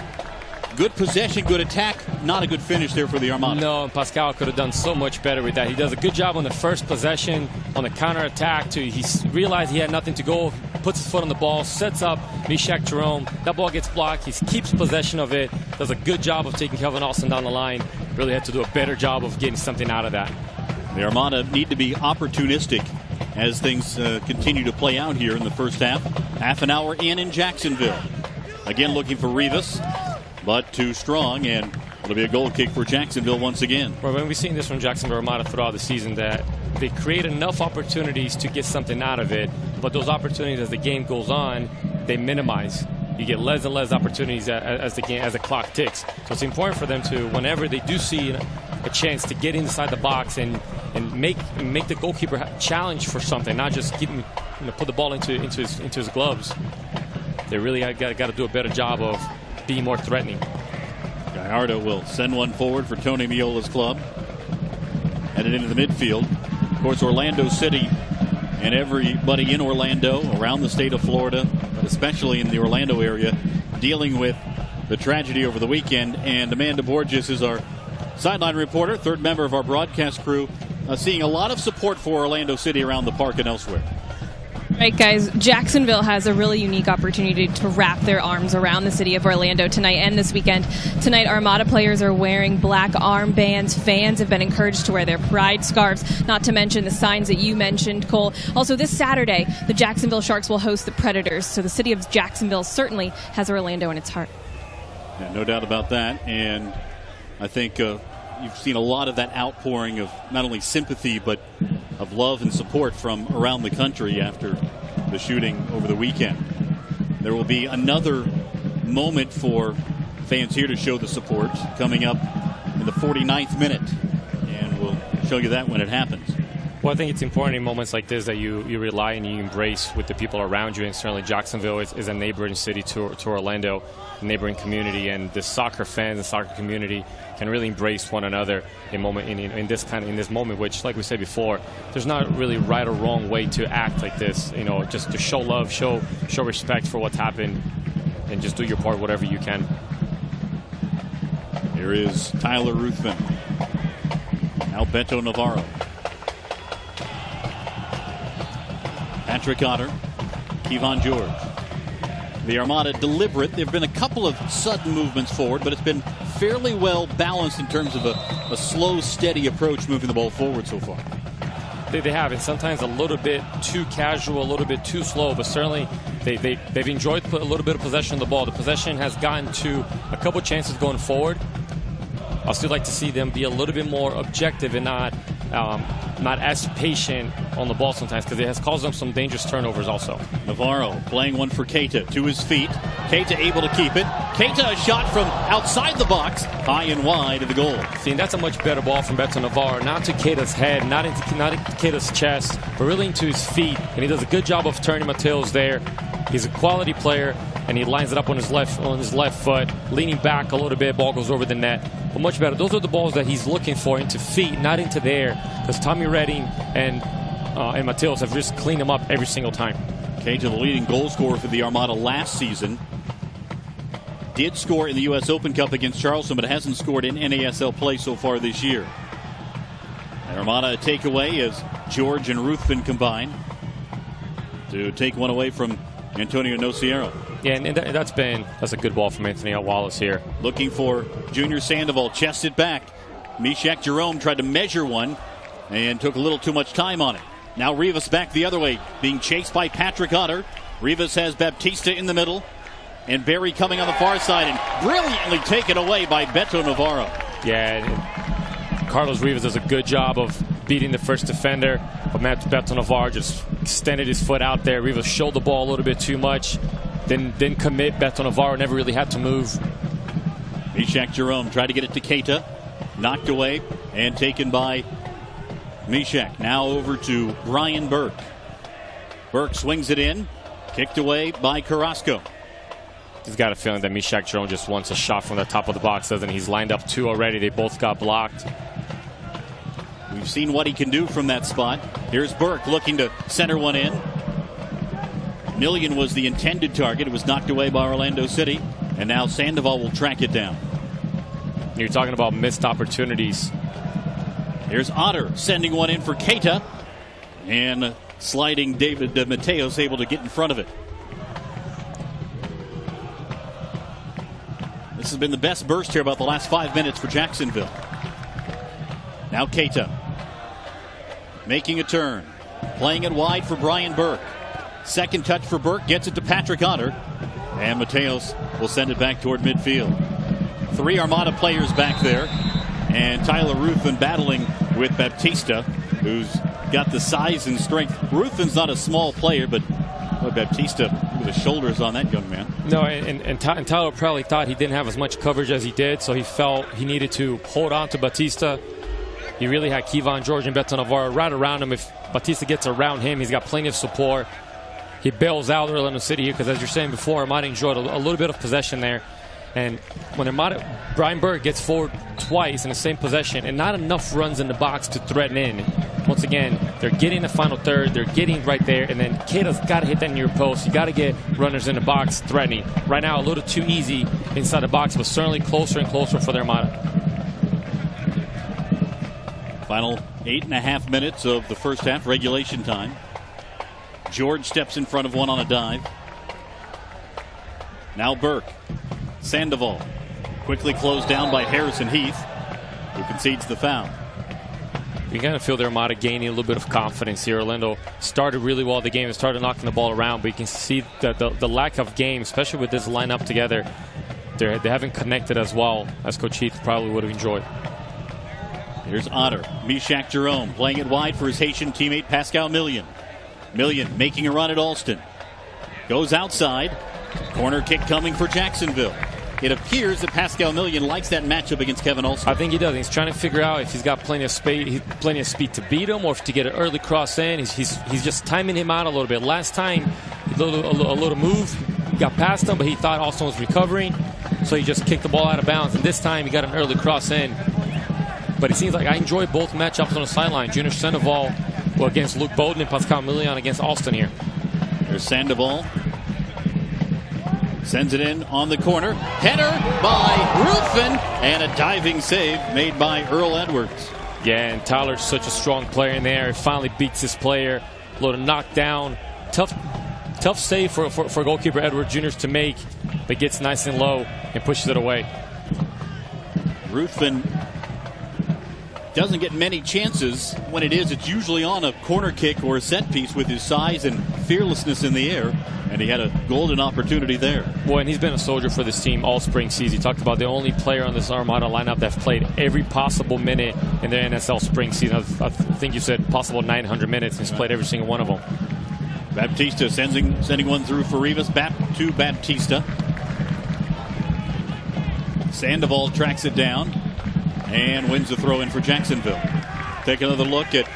[SPEAKER 3] Good possession, good attack, not a good finish there for the Armada.
[SPEAKER 4] No, Pascal could have done so much better with that. He does a good job on the first possession, on the counterattack. He realized he had nothing to go, puts his foot on the ball, sets up Mishak Jerome. That ball gets blocked. He keeps possession of it, does a good job of taking Kelvin Austin down the line. Really had to do a better job of getting something out of that.
[SPEAKER 3] The Armada need to be opportunistic as things continue to play out here in the first half. Half an hour in Jacksonville. Again, looking for Rivas, but too strong, and it'll be a goal kick for Jacksonville once again.
[SPEAKER 4] Well, when we've seen this from Jacksonville Armada throughout the season, that they create enough opportunities to get something out of it, but those opportunities as the game goes on, they minimize. You get less and less opportunities as the clock ticks. So it's important for them to, whenever they do see a chance to get inside the box and make the goalkeeper challenge for something, not just put the ball into his gloves. They really got to do a better job of being more threatening.
[SPEAKER 3] Gallardo will send one forward for Tony Meola's club. Headed into the midfield. Of course, Orlando City and everybody in Orlando, around the state of Florida, but especially in the Orlando area, dealing with the tragedy over the weekend. And Amanda Borges is our sideline reporter, third member of our broadcast crew, seeing a lot of support for Orlando City around the park and elsewhere.
[SPEAKER 5] Right, guys, Jacksonville has a really unique opportunity to wrap their arms around the city of Orlando tonight and this weekend. Tonight, Armada players are wearing black armbands. Fans have been encouraged to wear their pride scarves, not to mention the signs that you mentioned, Cole. Also, this Saturday, the Jacksonville Sharks will host the Predators, so the city of Jacksonville certainly has Orlando in its heart.
[SPEAKER 3] Yeah, no doubt about that, and I think you've seen a lot of that outpouring of not only sympathy but of love and support from around the country after the shooting over the weekend. There will be another moment for fans here to show the support coming up in the 49th minute, and we'll show you that when it happens.
[SPEAKER 4] Well, I think it's important in moments like this that you rely and you embrace with the people around you, and certainly Jacksonville is a neighboring city to Orlando, a neighboring community, and the soccer fans and soccer community can really embrace one another in this moment, which, like we said before, there's not really right or wrong way to act like this. Just to show love, show respect for what's happened, and just do your part, whatever you can.
[SPEAKER 3] Here is Tyler Ruthven. Now Beto Navarro. Patrick Otter, Kevon George. The Armada deliberate. There have been a couple of sudden movements forward, but it's been fairly well balanced in terms of a slow, steady approach moving the ball forward so far.
[SPEAKER 4] They have, and sometimes a little bit too casual, a little bit too slow, but certainly they've enjoyed a little bit of possession of the ball. The possession has gotten to a couple chances going forward. I'll still like to see them be a little bit more objective and not as patient on the ball sometimes, because it has caused them some dangerous turnovers also.
[SPEAKER 3] Navarro playing one for Keita to his feet. Keita able to keep it. Keita a shot from outside the box, high and wide of the goal.
[SPEAKER 4] See, and that's a much better ball from Beto Navarro, not to Keita's head, not into Keita's chest, but really into his feet. And he does a good job of turning Mateos there. He's a quality player, and he lines it up on his left foot, leaning back a little bit. Ball goes over the net, but much better. Those are the balls that he's looking for, into feet, not into the air, because Tommy Redding and Mateos have just cleaned him up every single time.
[SPEAKER 3] Keita, the leading goal scorer for the Armada last season, did score in the U.S. Open Cup against Charleston, but hasn't scored in NASL play so far this year. The Armada a takeaway as George and Ruthven combine to take one away from Antonio Nociero.
[SPEAKER 4] Yeah, and that's a good ball from Anthony Wallace here.
[SPEAKER 3] Looking for Junior Sandoval, chests it back. Mishak Jerome tried to measure one and took a little too much time on it. Now Rivas back the other way, being chased by Patrick Otter. Rivas has Baptista in the middle, and Barry coming on the far side, and brilliantly taken away by Beto Navarro.
[SPEAKER 4] Yeah, Carlos Rivas does a good job of beating the first defender, but Beto Navarro just extended his foot out there. Rivas showed the ball a little bit too much, didn't commit. Beto Navarro never really had to move.
[SPEAKER 3] Mishak Jerome tried to get it to Keita, knocked away and taken by Mishak. Now over to Brian Burke. Burke swings it in, kicked away by Carrasco.
[SPEAKER 4] He's got a feeling that Mishak Jerome just wants a shot from the top of the box, doesn't he? He's lined up two already. They both got blocked.
[SPEAKER 3] We've seen what he can do from that spot. Here's Burke looking to center one in. Millian was the intended target. It was knocked away by Orlando City. And now Sandoval will track it down.
[SPEAKER 4] You're talking about missed opportunities.
[SPEAKER 3] Here's Otter sending one in for Keita. And sliding David Mateos able to get in front of it. This has been the best burst here about the last 5 minutes for Jacksonville. Now Keita making a turn. Playing it wide for Brian Burke. Second touch for Burke. Gets it to Patrick Otter. And Mateos will send it back toward midfield. 3 Armada players back there. And Tyler Ruthven battling with Baptista, who's got the size and strength. Ruthven's not a small player, but Baptista, with the shoulders on that young man.
[SPEAKER 4] No, and Tyler probably thought he didn't have as much coverage as he did, so he felt he needed to hold on to Baptista. He really had Kevon George and Beto Navarro right around him. If Baptista gets around him, he's got plenty of support. He bails out Orlando City here because, as you're saying before, Armada enjoyed a little bit of possession there. And when Brian Burke gets forward twice in the same possession and not enough runs in the box to threaten in, once again, they're getting the final third. They're getting right there. And then Keita's got to hit that near post. You got to get runners in the box threatening. Right now, a little too easy inside the box, but certainly closer and closer for the Armada.
[SPEAKER 3] Final 8.5 minutes of the first half, regulation time. George steps in front of one on a dive. Now Burke. Sandoval quickly closed down by Harrison Heath, who concedes the foul.
[SPEAKER 4] You kind of feel the Armada gaining a little bit of confidence here. Orlando started really well the game and started knocking the ball around, but you can see the lack of game, especially with this lineup together. They haven't connected as well as Coach Heath probably would have enjoyed.
[SPEAKER 3] Here's Otter. Meshach Jerome playing it wide for his Haitian teammate Pascal Million. Million making a run at Alston. Goes outside. Corner kick coming for Jacksonville. It appears that Pascal Million likes that matchup against Kevin Alston.
[SPEAKER 4] I think he does. He's trying to figure out if he's got plenty of speed to beat him, or if to get an early cross in. He's just timing him out a little bit. Last time, a little move, he got past him, but he thought Alston was recovering, so he just kicked the ball out of bounds. And this time, he got an early cross in. But it seems like I enjoy both matchups on the sideline. Junior Sandoval against Luke Bowden and Pascal Million against Alston here.
[SPEAKER 3] There's Sandoval. Sends it in on the corner. Header by Ruthven. And a diving save made by Earl Edwards.
[SPEAKER 4] Yeah, and Tyler's such a strong player in there. He finally beats this player. A little knockdown. Tough save for goalkeeper Edwards Jr. to make. But gets nice and low and pushes it away.
[SPEAKER 3] Ruthven doesn't get many chances. When it is, it's usually on a corner kick or a set piece with his size and fearlessness in the air. And he had a golden opportunity there.
[SPEAKER 4] Boy, and he's been a soldier for this team all spring season. He talked about the only player on this Armada lineup that played every possible minute in their NSL spring season. I think you said possible 900 minutes, and he's played every single one of them.
[SPEAKER 3] Baptista sending one through for Rivas. Back to Baptista. Sandoval tracks it down and wins the throw in for Jacksonville. Take another look at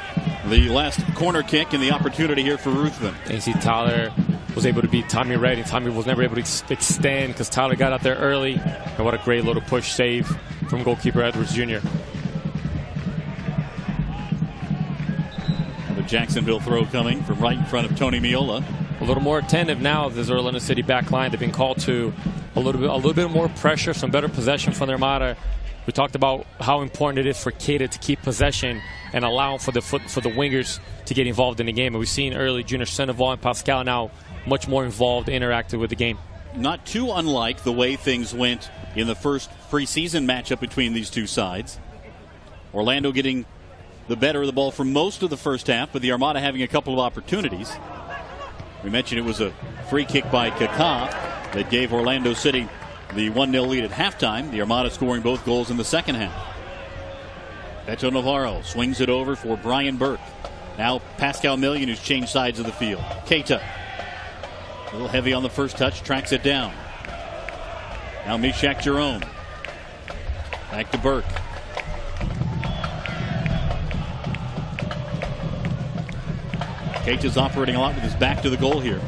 [SPEAKER 3] the last corner kick and the opportunity here for Ruthven.
[SPEAKER 4] And you see Tyler was able to beat Tommy Red, and Tommy was never able to extend because Tyler got out there early. And what a great little push save from goalkeeper Edwards Jr.
[SPEAKER 3] The Jacksonville throw coming from right in front of Tony Miola.
[SPEAKER 4] A little more attentive now. This Orlando City back line. They've been called to a little bit more pressure, some better possession from the Armada. We talked about how important it is for Keita to keep possession and allow for the wingers to get involved in the game. And we've seen early Junior Sandoval and Pascal now much more involved, interactive with the game.
[SPEAKER 3] Not too unlike the way things went in the first preseason matchup between these two sides. Orlando getting the better of the ball for most of the first half, but the Armada having a couple of opportunities. We mentioned it was a free kick by Kaká that gave Orlando City the 1-0 lead at halftime. The Armada scoring both goals in the second half. Beto Navarro swings it over for Brian Burke. Now Pascal Million, who's changed sides of the field. Keita, a little heavy on the first touch, tracks it down. Now Meshach Jerome. Back to Burke. Keita's operating a lot with his back to the goal here.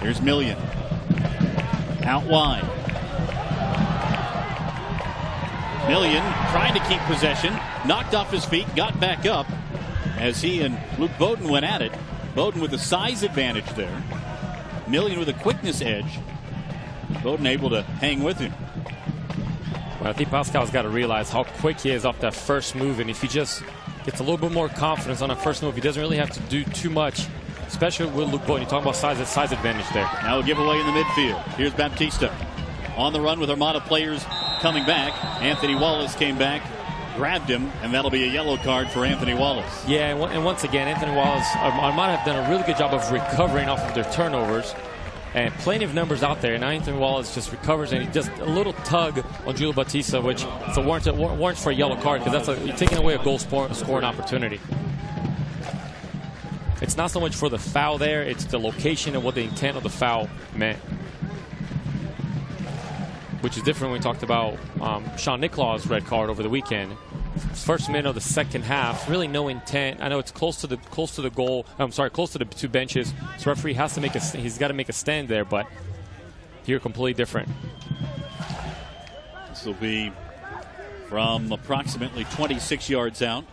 [SPEAKER 3] Here's Million. Out wide. Million trying to keep possession. Knocked off his feet, got back up as he and Luke Bowden went at it. Bowden with a size advantage there. Million with a quickness edge. Bowden able to hang with him.
[SPEAKER 4] Well, I think Pascal's got to realize how quick he is off that first move, and if he just gets a little bit more confidence on that first move, he doesn't really have to do too much, especially with Luke Bowden. You talk about size advantage there.
[SPEAKER 3] Now a giveaway in the midfield. Here's Baptista on the run with Armada players coming back. Anthony Wallace came back, grabbed him, and that'll be a yellow card for Anthony Wallace.
[SPEAKER 4] Yeah, and once again, Anthony Wallace, Armada have done a really good job of recovering off of their turnovers. And plenty of numbers out there. And Anthony Wallace just recovers, and he just a little tug on Julio Batista, which is a warrant for a yellow card, because you're taking away a goal scoring opportunity. It's not so much for the foul there, it's the location and what the intent of the foul meant. Which is different when we talked about Sean Nicklaw's red card over the weekend. First minute of the second half, really no intent. I know it's close to the goal. I'm sorry, close to the two benches. So referee has to he's got to make a stand there, but here completely different.
[SPEAKER 3] This will be from approximately 26 yards out.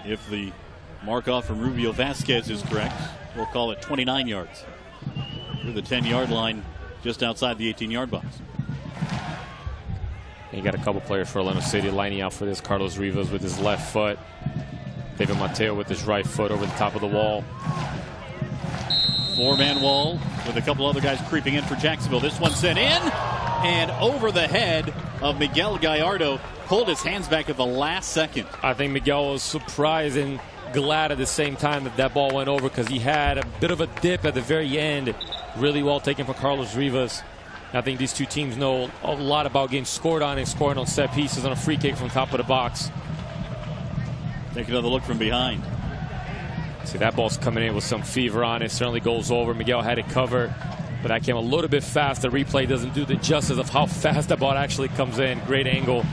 [SPEAKER 3] If the mark-off from Rubio Vasquez is correct, we'll call it 29 yards. Through the 10-yard line, just outside the 18-yard box.
[SPEAKER 4] And you got a couple players for Orlando City lining out for this. Carlos Rivas with his left foot. David Mateo with his right foot over the top of the wall.
[SPEAKER 3] Four-man wall with a couple other guys creeping in for Jacksonville. This one sent in and over the head of Miguel Gallardo. Pulled his hands back at the last second.
[SPEAKER 4] I think Miguel was surprised and glad at the same time that ball went over, because he had a bit of a dip at the very end. Really well taken from Carlos Rivas. I think these two teams know a lot about getting scored on and scoring on set pieces on a free kick from top of the box.
[SPEAKER 3] Take another look from behind.
[SPEAKER 4] See, that ball's coming in with some fever on it. Certainly goes over. Miguel had it covered, but that came a little bit fast. The replay doesn't do the justice of how fast that ball actually comes in. Great angle.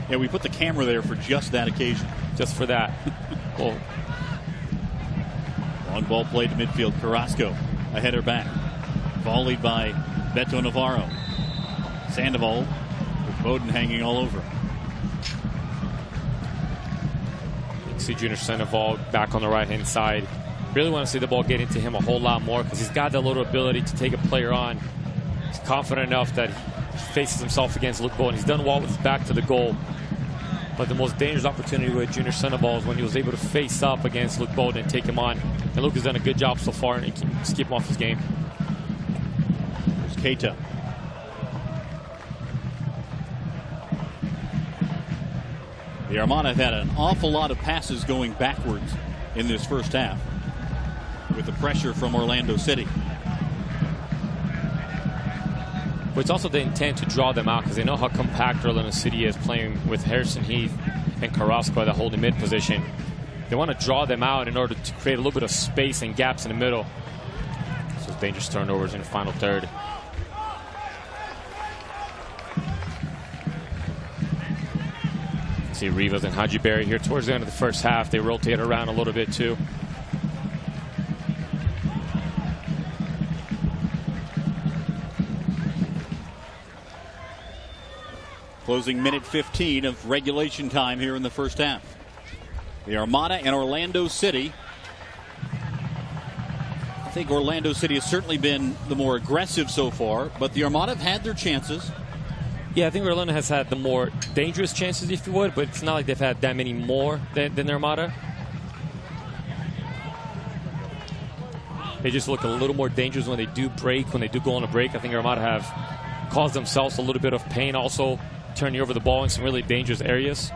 [SPEAKER 3] Yeah, we put the camera there for just that occasion.
[SPEAKER 4] Just for that. Cool.
[SPEAKER 3] Long ball played to midfield. Carrasco, a header back. Volleyed by Beto Navarro. Sandoval with Bowden hanging all over.
[SPEAKER 4] You can see Junior Sandoval back on the right-hand side. Really want to see the ball get into him a whole lot more, because he's got that little ability to take a player on. He's confident enough that he faces himself against Luke Bowden. He's done well with his back to the goal. But the most dangerous opportunity with Junior Sandoval is when he was able to face up against Luke Bowden and take him on. And Luke has done a good job so far and keep him off his game.
[SPEAKER 3] There's Keita. The Armada have had an awful lot of passes going backwards in this first half with the pressure from Orlando City.
[SPEAKER 4] But it's also the intent to draw them out, because they know how compact Orlando City is, playing with Harrison Heath and Carrasco that hold the mid position. They want to draw them out in order to create a little bit of space and gaps in the middle. So dangerous turnovers in the final third. See Rivas and Haji Berry here towards the end of the first half. They rotate around a little bit too.
[SPEAKER 3] Closing minute 15 of regulation time here in the first half. The Armada and Orlando City. I think Orlando City has certainly been the more aggressive so far, but the Armada have had their chances.
[SPEAKER 4] Yeah, I think Orlando has had the more dangerous chances, if you would, but it's not like they've had that many more than the Armada. They just look a little more dangerous when they do break, when they do go on a break. I think Armada have caused themselves a little bit of pain, also turning over the ball in some really dangerous areas,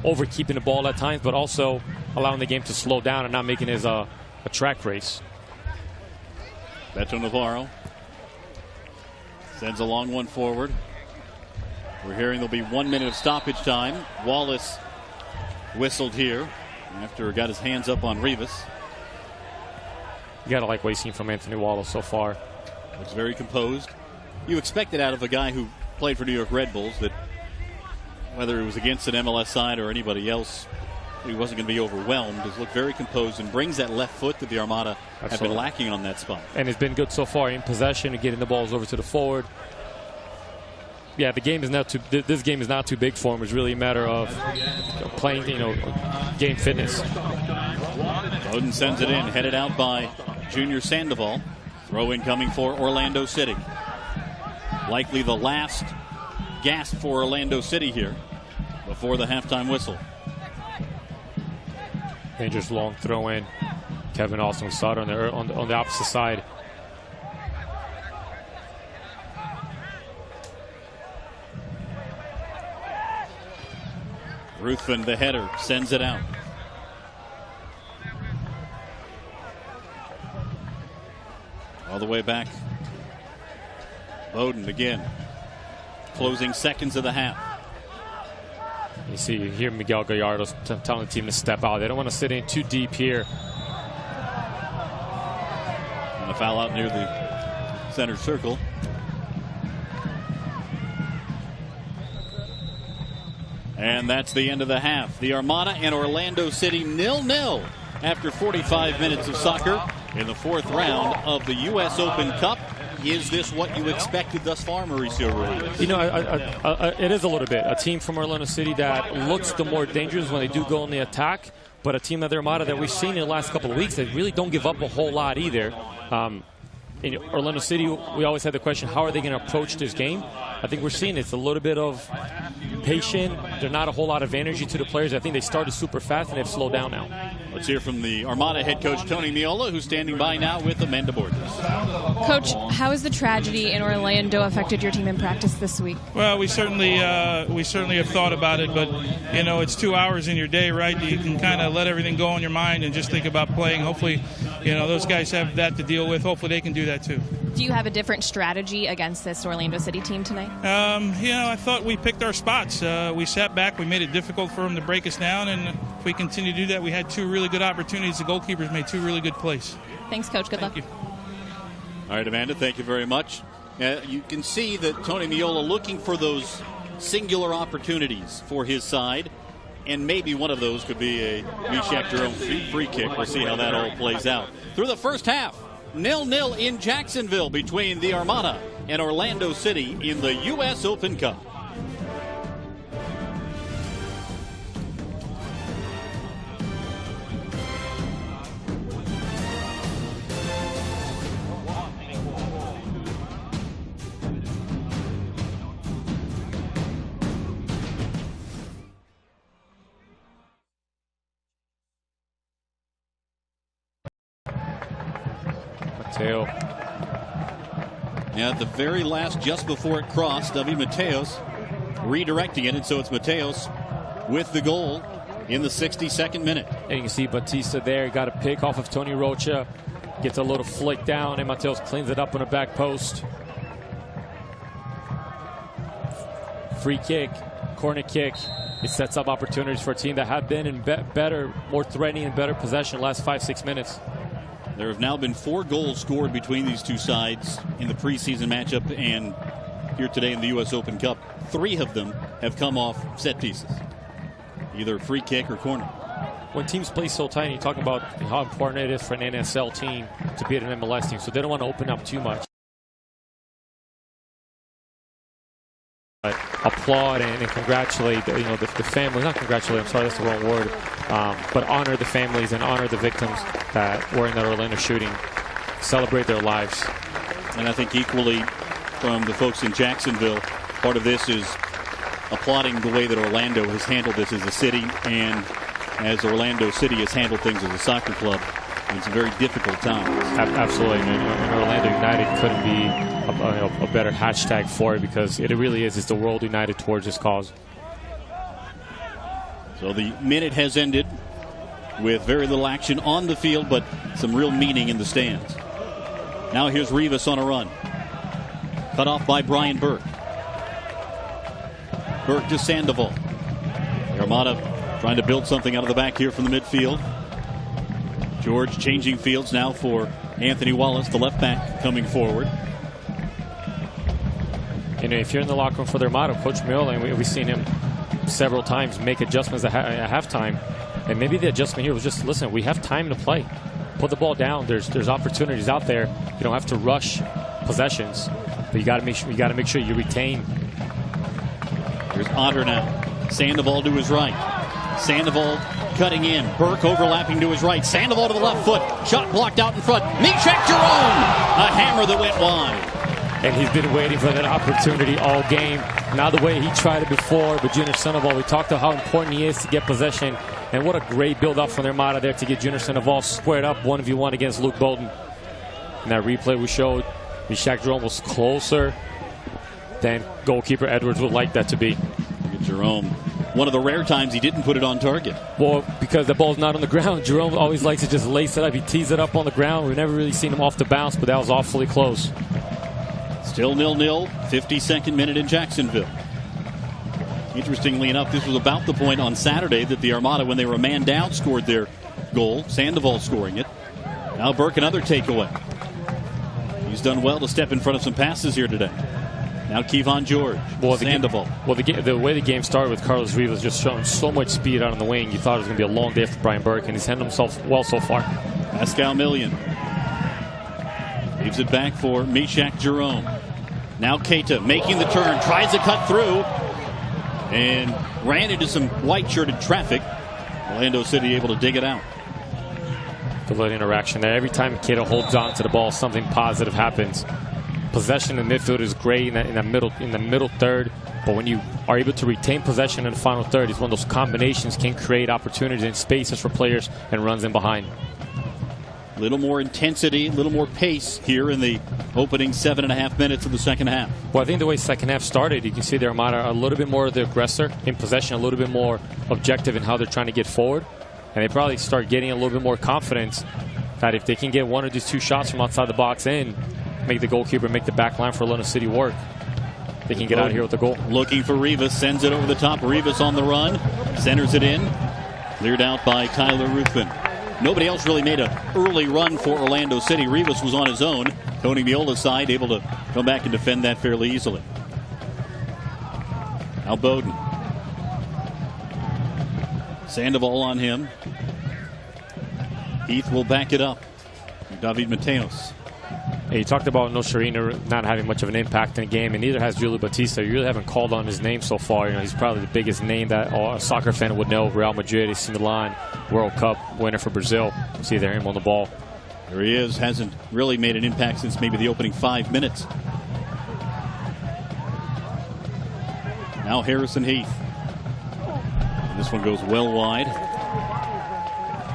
[SPEAKER 4] over keeping the ball at times, but also allowing the game to slow down and not making it a track race.
[SPEAKER 3] Beto Navarro sends a long one forward. We're hearing there'll be 1 minute of stoppage time. Wallace whistled here after he got his hands up on Rivas.
[SPEAKER 4] You gotta like what you've seen from Anthony Wallace so far.
[SPEAKER 3] Looks very composed. You expect it out of a guy who played for New York Red Bulls, that whether it was against an MLS side or anybody else, he wasn't going to be overwhelmed. He's looked very composed and brings that left foot that the Armada have been lacking on that spot.
[SPEAKER 4] And it's been good so far in possession and getting the balls over to the forward. Yeah, the game is not too. This game is not too big for him. It's really a matter of playing, game fitness.
[SPEAKER 3] Bowden sends it in, headed out by Junior Sandoval. Throw in coming for Orlando City. Likely the last gasp for Orlando City here before the halftime whistle.
[SPEAKER 4] Dangerous long throw in. Kevin Austin saw it on the opposite side.
[SPEAKER 3] Ruthven, the header, sends it out. All the way back. Bowden again. Closing seconds of the half.
[SPEAKER 4] You hear Miguel Gallardo telling the team to step out. They don't want to sit in too deep here.
[SPEAKER 3] And a foul out near the center circle. And that's the end of the half. The Armada and Orlando City 0-0 after 45 minutes of soccer in the fourth round of the U.S. Open Cup. Is this what you expected thus far, Mauricio Ruiz?
[SPEAKER 4] You know, it is a little bit. A team from Orlando City that looks the more dangerous when they do go on the attack, but a team like the Armada that we've seen in the last couple of weeks that really don't give up a whole lot either. In Orlando City, we always had the question, how are they going to approach this game? I think we're seeing it's a little bit of patient. There's not a whole lot of energy to the players. I think they started super fast and they've slowed down now.
[SPEAKER 3] Let's hear from the Armada head coach, Tony Miola, who's standing by now with Amanda Borges.
[SPEAKER 5] Coach, how has the tragedy in Orlando affected your team in practice this week?
[SPEAKER 6] Well, we certainly have thought about it, but, you know, it's 2 hours in your day, right? You can kind of let everything go in your mind and just think about playing. Hopefully, you know, those guys have that to deal with. Hopefully they can do that too.
[SPEAKER 5] Do you have a different strategy against this Orlando City team tonight?
[SPEAKER 6] You know, I thought we picked our spots. We sat back. We made it difficult for them to break us down, and if we continue to do that, we had two really good opportunities. The goalkeepers made two really good plays.
[SPEAKER 5] Thanks, Coach. Good luck.
[SPEAKER 6] Thank you.
[SPEAKER 3] All right, Amanda, thank you very much. You can see that Tony Miola looking for those singular opportunities for his side, and maybe one of those could be a Meshach Jerome free kick. We'll see how that all plays out. Through the first half, 0-0 in Jacksonville between the Armada and Orlando City in the U.S. Open Cup.
[SPEAKER 4] Mateo.
[SPEAKER 3] Yeah, at the very last, just before it crossed, David Mateos redirecting it, and so it's Mateos with the goal in the 62nd minute.
[SPEAKER 4] And you can see Batista there. Got a pick off of Tony Rocha. Gets a little flick down, and Mateos cleans it up on the back post. Free kick, corner kick. It sets up opportunities for a team that have been in better, more threatening and better possession the last 5-6 minutes.
[SPEAKER 3] There have now been 4 goals scored between these two sides in the preseason matchup and here today in the U.S. Open Cup. 3 of them have come off set pieces, either free kick or corner.
[SPEAKER 4] When teams play so tight, you talk about how important it is for an NSL team to beat an MLS team, so they don't want to open up too much. But applaud and congratulate the families. Not congratulate, I'm sorry, that's the wrong word. But honor the families and honor the victims that were in that Orlando shooting. Celebrate their lives.
[SPEAKER 3] And I think equally from the folks in Jacksonville, part of this is applauding the way that Orlando has handled this as a city and as Orlando City has handled things as a soccer club. It's a very difficult time.
[SPEAKER 4] Absolutely. And Orlando United couldn't be a better hashtag for it, because it really is. It's the world united towards this cause.
[SPEAKER 3] So the minute has ended with very little action on the field, but some real meaning in the stands. Now here's Rivas on a run. Cut off by Brian Burke. Burke to Sandoval. The Armada trying to build something out of the back here from the midfield. George changing fields now for Anthony Wallace, the left back, coming forward.
[SPEAKER 4] You know, if you're in the locker room for the Armada, Coach Miola, and we've seen him several times make adjustments at halftime. And maybe the adjustment here was just, listen, we have time to play. Put the ball down. There's opportunities out there. You don't have to rush possessions, but you got to make sure you retain.
[SPEAKER 3] Here's Otter now. Sandoval to his right. Sandoval cutting in. Burke overlapping to his right. Sandoval to the left foot. Shot blocked out in front. Meshach Jerome. A hammer that went wide.
[SPEAKER 4] And he's been waiting for that opportunity all game. Now the way he tried it before, but Junior Sandoval, we talked about how important he is to get possession. And what a great build-up from their Armada there to get Junior Sandoval squared up 1v1 against Luke Bolton. In that replay we showed, Meshach Jerome was closer than goalkeeper Edwards would like that to be.
[SPEAKER 3] Jerome, one of the rare times he didn't put it on target.
[SPEAKER 4] Well, because the ball's not on the ground, Jerome always likes to just lace it up. He tees it up on the ground. We've never really seen him off the bounce, but that was awfully close.
[SPEAKER 3] Still 0-0, 52nd minute in Jacksonville. Interestingly enough, this was about the point on Saturday that the Armada, when they were a man down, scored their goal. Sandoval scoring it. Now Burke, another takeaway. He's done well to step in front of some passes here today. Now Kevon George, Sandoval.
[SPEAKER 4] The way the game started with Carlos Rivas just showing so much speed out on the wing, you thought it was going to be a long day for Brian Burke, and he's handled himself well so far.
[SPEAKER 3] Pascal Million leaves it back for Meshach Jerome. Now Keita making the turn, tries to cut through, and ran into some white-shirted traffic. Orlando City able to dig it out.
[SPEAKER 4] Good little interaction there. Every time Keita holds on to the ball, something positive happens. Possession in midfield is great in the middle third, but when you are able to retain possession in the final third, it's when those combinations can create opportunities and spaces for players and runs in behind.
[SPEAKER 3] A little more intensity, a little more pace here in the opening 7.5 minutes of the second half.
[SPEAKER 4] Well, I think the way second half started, you can see the Armada a little bit more the aggressor in possession, a little bit more objective in how they're trying to get forward, and they probably start getting a little bit more confidence that if they can get one or just two shots from outside the box in, make the goalkeeper make the back line for Orlando City work, they can get out of here with the goal.
[SPEAKER 3] Looking for Rivas, sends it over the top. Rivas on the run, centers it in, cleared out by Tyler Ruthven. Nobody else really made an early run for Orlando City. Rivas was on his own. Tony Miola's side able to come back and defend that fairly easily. Now Bowden. Sandoval on him. Heath will back it up. David Mateos.
[SPEAKER 4] Hey, you talked about Nocerino not having much of an impact in the game, and neither has Julio Batista. You really haven't called on his name so far. You know, he's probably the biggest name that a soccer fan would know. Real Madrid, AC Milan, World Cup winner for Brazil. See there, him on the ball.
[SPEAKER 3] There he is. Hasn't really made an impact since maybe the opening 5 minutes. Now Harrison Heath. And this one goes well wide.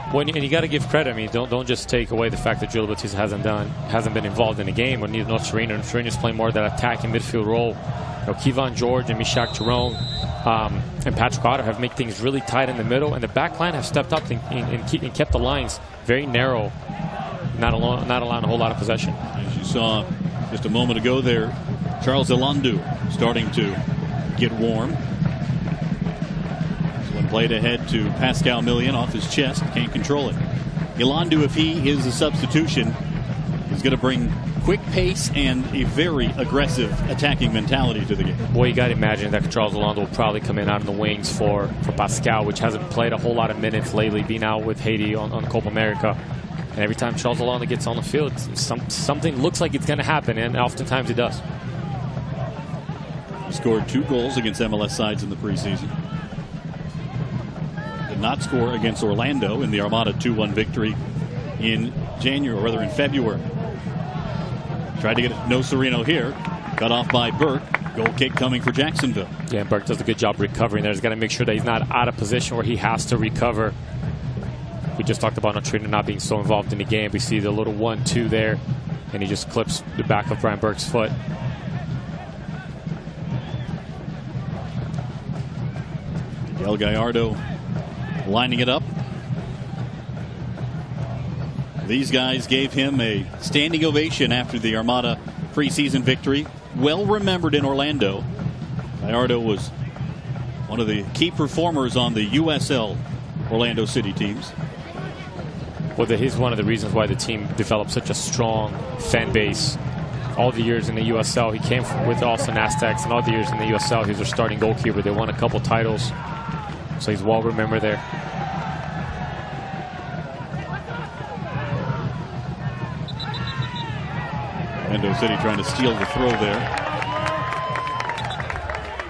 [SPEAKER 4] And you got to give credit. I mean, don't just take away the fact that Julio Batista hasn't been involved in the game. When neither Nocerino and Nocerino's playing more of that attacking midfield role. You know, Kevon George and Meshach Jerome and Patrick Otter have made things really tight in the middle, and the back line have stepped up and kept the lines very narrow, not allowing a whole lot of possession.
[SPEAKER 3] As you saw just a moment ago there, Charles Elandu starting to get warm. Played ahead to Pascal Million off his chest. Can't control it. Elandu, if he is a substitution, is going to bring quick pace and a very aggressive attacking mentality to the game.
[SPEAKER 4] Well, you got to imagine that Charles Elandu will probably come in out of the wings for Pascal, which hasn't played a whole lot of minutes lately, being out with Haiti on Copa America. And every time Charles Elandu gets on the field, something looks like it's going to happen, and oftentimes it does.
[SPEAKER 3] He scored 2 goals against MLS sides in the preseason. Not score against Orlando in the Armada 2-1 victory in February. Tried to get Nocerino here. Cut off by Burke. Goal kick coming for Jacksonville.
[SPEAKER 4] Yeah, and Burke does a good job recovering there. He's got to make sure that he's not out of position where he has to recover. We just talked about Nocerino not being so involved in the game. We see the little 1-2 there, and he just clips the back of Brian Burke's foot.
[SPEAKER 3] El Gallardo lining it up. These guys gave him a standing ovation after the Armada preseason victory. Well remembered in Orlando. Gallardo was one of the key performers on the USL Orlando City teams.
[SPEAKER 4] Well, he's one of the reasons why the team developed such a strong fan base. All the years in the USL, he came with Austin Aztecs, and all the years in the USL, he was their starting goalkeeper. They won a couple titles. So he's well remembered there.
[SPEAKER 3] Orlando City trying to steal the throw there.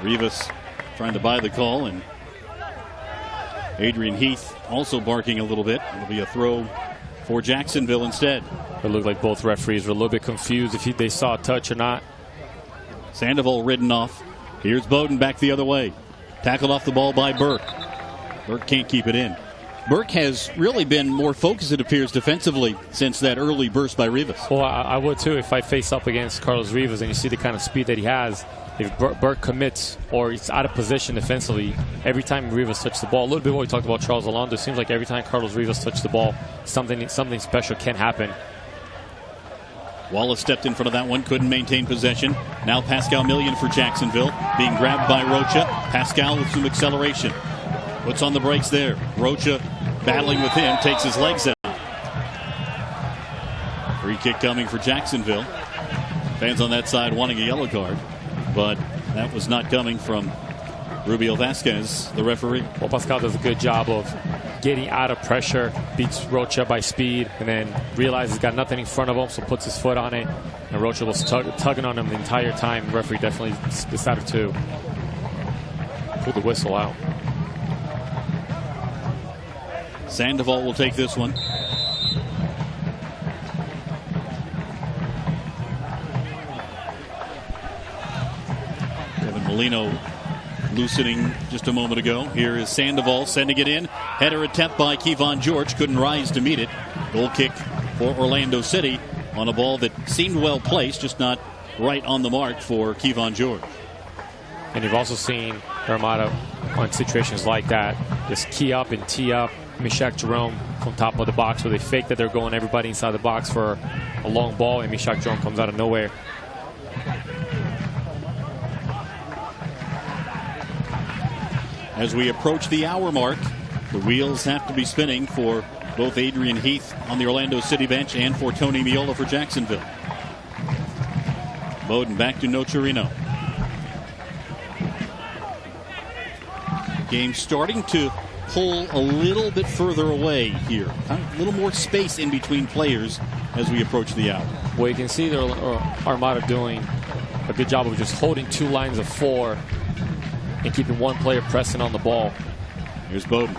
[SPEAKER 3] Rivas trying to buy the call, and Adrian Heath also barking a little bit. It'll be a throw for Jacksonville instead.
[SPEAKER 4] It looked like both referees were a little bit confused if they saw a touch or not.
[SPEAKER 3] Sandoval ridden off. Here's Bowden back the other way. Tackled off the ball by Burke. Burke can't keep it in. Burke has really been more focused, it appears, defensively since that early burst by Rivas.
[SPEAKER 4] Well, I would too if I face up against Carlos Rivas and you see the kind of speed that he has. If Burke commits or he's out of position defensively, every time Rivas touches the ball, a little bit what we talked about Charles Alonso, it seems like every time Carlos Rivas touches the ball, something special can happen.
[SPEAKER 3] Wallace stepped in front of that one, couldn't maintain possession. Now Pascal Million for Jacksonville, being grabbed by Rocha. Pascal with some acceleration. Puts on the brakes there. Rocha battling with him, takes his legs out. Free kick coming for Jacksonville. Fans on that side wanting a yellow card, but that was not coming from Rubio Vasquez, the referee.
[SPEAKER 4] Well, Pascal does a good job of getting out of pressure, beats Rocha by speed, and then realizes he's got nothing in front of him, so puts his foot on it. And Rocha was tugging on him the entire time. The referee definitely decided to pull the whistle out.
[SPEAKER 3] Sandoval will take this one. Kevin Molino loosening just a moment ago. Here is Sandoval sending it in. Header attempt by Kevon George. Couldn't rise to meet it. Goal kick for Orlando City on a ball that seemed well placed, just not right on the mark for Kevon George.
[SPEAKER 4] And you've also seen Armada on situations like that. Just key up and tee up Meshach Jerome from top of the box where they fake that they're going everybody inside the box for a long ball, and Meshach Jerome comes out of nowhere.
[SPEAKER 3] As we approach the hour mark, the wheels have to be spinning for both Adrian Heath on the Orlando City bench and for Tony Miola for Jacksonville. Bowden back to Nocerino. Game starting to pull a little bit further away here. A little more space in between players as we approach the hour.
[SPEAKER 4] Well, you can see the Armada doing a good job of just holding two lines of four and keeping one player pressing on the ball.
[SPEAKER 3] Here's Bowden.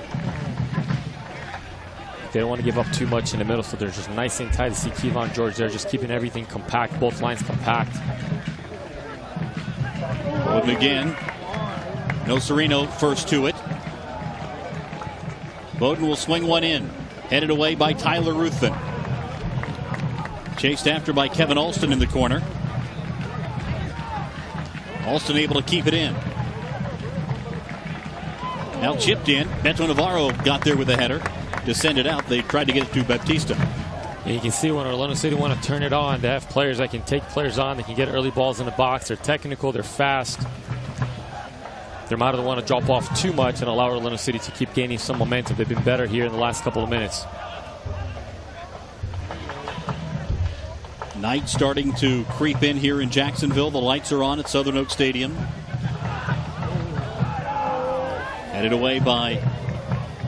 [SPEAKER 4] They don't want to give up too much in the middle, so they're just nice and tight. To see Kevon George there, just keeping everything compact, both lines compact.
[SPEAKER 3] Bowden again. Nocerino first to it. Bowden will swing one in. Headed away by Tyler Ruthven. Chased after by Kevin Alston in the corner. Alston able to keep it in. Now chipped in. Beto Navarro got there with a header. To send it out, they tried to get it to Baptista.
[SPEAKER 4] And you can see when Orlando City want to turn it on, they have players that can take players on. They can get early balls in the box. They're technical. They're fast. They're not going to want to drop off too much and allow Orlando City to keep gaining some momentum. They've been better here in the last couple of minutes.
[SPEAKER 3] Night starting to creep in here in Jacksonville. The lights are on at Southern Oak Stadium. Headed away by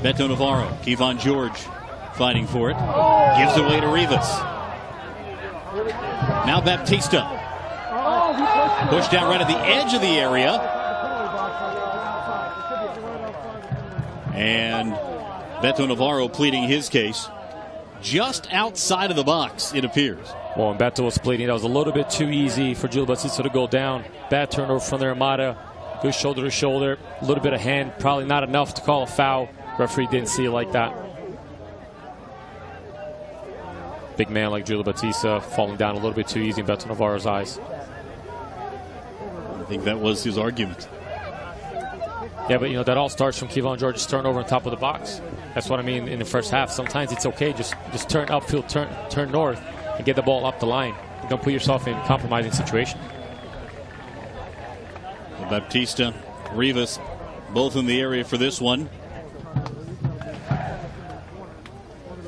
[SPEAKER 3] Beto Navarro. Kevon George fighting for it. Gives away to Rivas. Now Baptista. Pushed down right at the edge of the area. And Beto Navarro pleading his case just outside of the box, it appears.
[SPEAKER 4] Well, and Beto was pleading that was a little bit too easy for Julio Baptista to go down. Bad turnover from the Armada. Good shoulder to shoulder. A little bit of hand. Probably not enough to call a foul. Referee didn't see it like that. Big man like Julio Baptista falling down a little bit too easy in Beto Navarro's eyes.
[SPEAKER 3] I think that was his argument.
[SPEAKER 4] Yeah, but that all starts from Kevon George's turnover on top of the box. That's what I mean in the first half. Sometimes it's okay, just turn upfield, turn north, and get the ball up the line. You don't put yourself in a compromising situation.
[SPEAKER 3] Baptista, Rivas, both in the area for this one.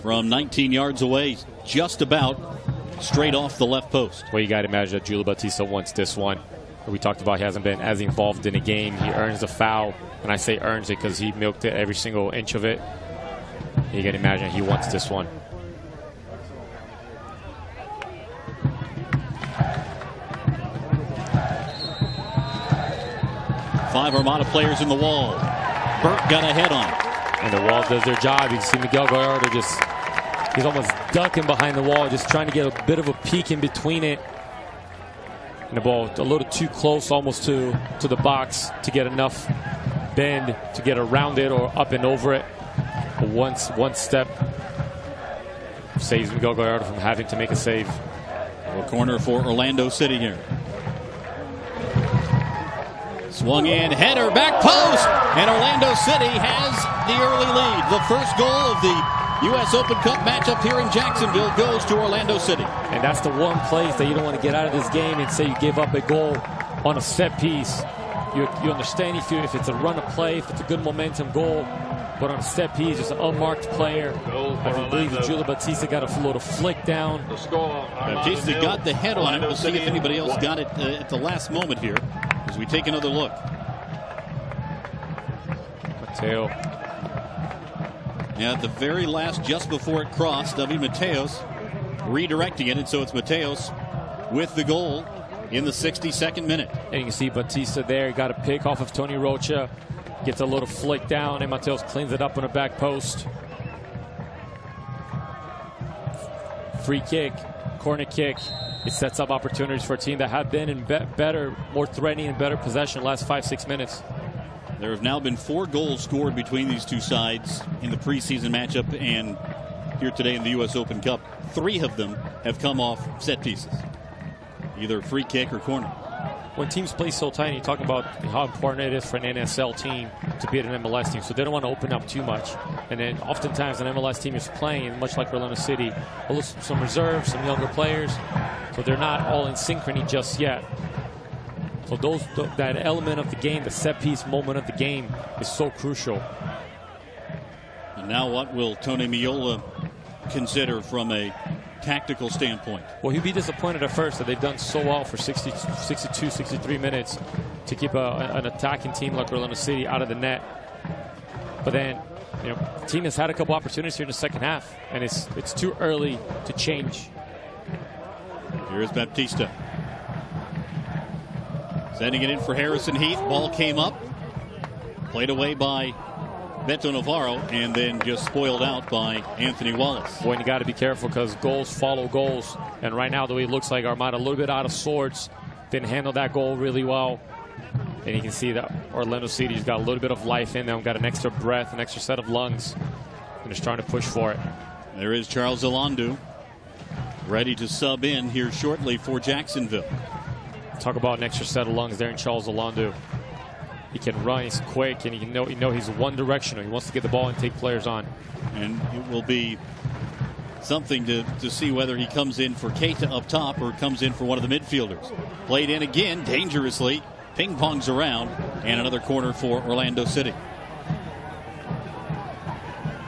[SPEAKER 3] From 19 yards away, just about straight off the left post.
[SPEAKER 4] Well, you got to imagine that Julio Baptista wants this one. We talked about he hasn't been as involved in a game. He earns the foul, and I say earns it because he milked it every single inch of it. You can imagine he wants this one.
[SPEAKER 3] Five Armada players in the wall. Burke got a head on it.
[SPEAKER 4] And the wall does their job. You can see Miguel Gallardo he's almost ducking behind the wall, just trying to get a bit of a peek in between it. And the ball a little too close almost to the box to get enough bend to get around it or up and over it. But one step saves Miguel Gallardo from having to make a save.
[SPEAKER 3] A corner for Orlando City here. Swung in, header, back post, and Orlando City has the early lead. The first goal of the U.S. Open Cup matchup here in Jacksonville goes to Orlando City.
[SPEAKER 4] And that's the one place that you don't want to get out of this game and say you give up a goal on a set piece. You understand if it's a run of play, if it's a good momentum goal, but on a set piece, just an unmarked player. I believe Julio Batista got a little flick down.
[SPEAKER 3] Batista got the head on it. We'll see if anybody else got it at the last moment here as we take another look.
[SPEAKER 4] Mateo.
[SPEAKER 3] Yeah, at the very last, just before it crossed, David Mateos redirecting it, and so it's Mateos with the goal in the 62nd minute.
[SPEAKER 4] And you can see Batista there, got a pick off of Tony Rocha, gets a little flick down, and Mateos cleans it up on a back post. Free kick, corner kick. It sets up opportunities for a team that have been in better, more threatening and better possession the last 5-6 minutes.
[SPEAKER 3] There have now been 4 goals scored between these two sides in the preseason matchup and here today in the U.S. Open Cup. 3 of them have come off set pieces, either free kick or corner.
[SPEAKER 4] When teams play so tight, you talk about how important it is for an NSL team to beat an MLS team, so they don't want to open up too much. And then oftentimes an MLS team is playing, much like Orlando City, some reserves, some younger players, so they're not all in synchrony just yet. So that element of the game, the set-piece moment of the game, is so crucial.
[SPEAKER 3] And now what will Tony Miola consider from a tactical standpoint?
[SPEAKER 4] Well, he'd be disappointed at first that they've done so well for 62, 63 minutes to keep an attacking team like Orlando City out of the net. But then, the team has had a couple opportunities here in the second half, and it's too early to change.
[SPEAKER 3] Here's Baptista. Sending it in for Harrison Heath. Ball came up. Played away by Beto Navarro, and then just spoiled out by Anthony Wallace.
[SPEAKER 4] Boy, you got to be careful because goals follow goals. And right now, the way it looks like Armada a little bit out of sorts, didn't handle that goal really well. And you can see that Orlando City's got a little bit of life in them, got an extra breath, an extra set of lungs, and is trying to push for it.
[SPEAKER 3] There is Charles Elandu, ready to sub in here shortly for Jacksonville.
[SPEAKER 4] Talk about an extra set of lungs there in Charles Elandu. He can run, he's quick, and you know he's one-directional. He wants to get the ball and take players on. And
[SPEAKER 3] it will be something to see whether he comes in for Keita up top or comes in for one of the midfielders. Played in again, dangerously, ping-pongs around, and another corner for Orlando City.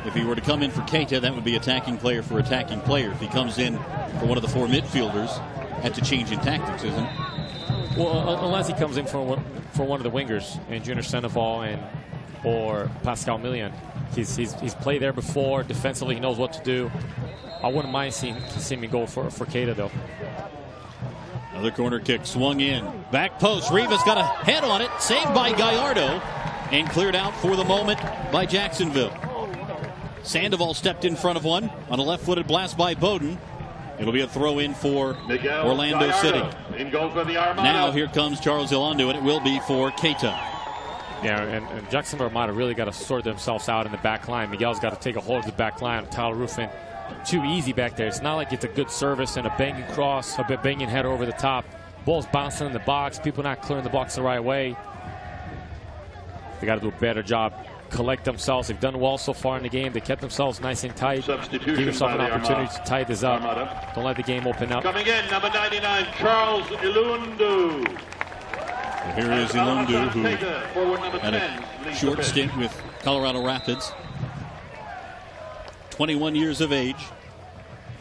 [SPEAKER 3] If he were to come in for Keita, that would be attacking player for attacking player. If he comes in for one of the 4 midfielders, that's a change in tactics, isn't it?
[SPEAKER 4] Well, unless he comes in for one of the wingers, and Junior Sandoval or Pascal Millian. He's played there before. Defensively, he knows what to do. I wouldn't mind seeing me go for Keita, though.
[SPEAKER 3] Another corner kick swung in. Back post. Rivas got a head on it. Saved by Gallardo. And cleared out for the moment by Jacksonville. Sandoval stepped in front of one on a left-footed blast by Bowden. It'll be a throw-in for
[SPEAKER 2] Miguel
[SPEAKER 3] Orlando
[SPEAKER 2] Gallardo.
[SPEAKER 3] City.
[SPEAKER 2] In goal for the Armada.
[SPEAKER 3] Now here comes Charles Elandu, and it will be for Keita.
[SPEAKER 4] Yeah, and Jacksonville Armada really got to sort themselves out in the back line. Miguel's got to take a hold of the back line. Tyler Ruffin, too easy back there. It's not like it's a good service and a banging cross, a banging header over the top. Ball's bouncing in the box. People not clearing the box the right way. They got to do a better job. Collect themselves. They've done well so far in the game. They kept themselves nice and tight. Give yourself an opportunity to tie this up.
[SPEAKER 2] Armada.
[SPEAKER 4] Don't let the game open up.
[SPEAKER 2] Coming in, number 99, Charles Elandu.
[SPEAKER 3] Here is Elandu, who had a short stint with Colorado Rapids. 21 years of age.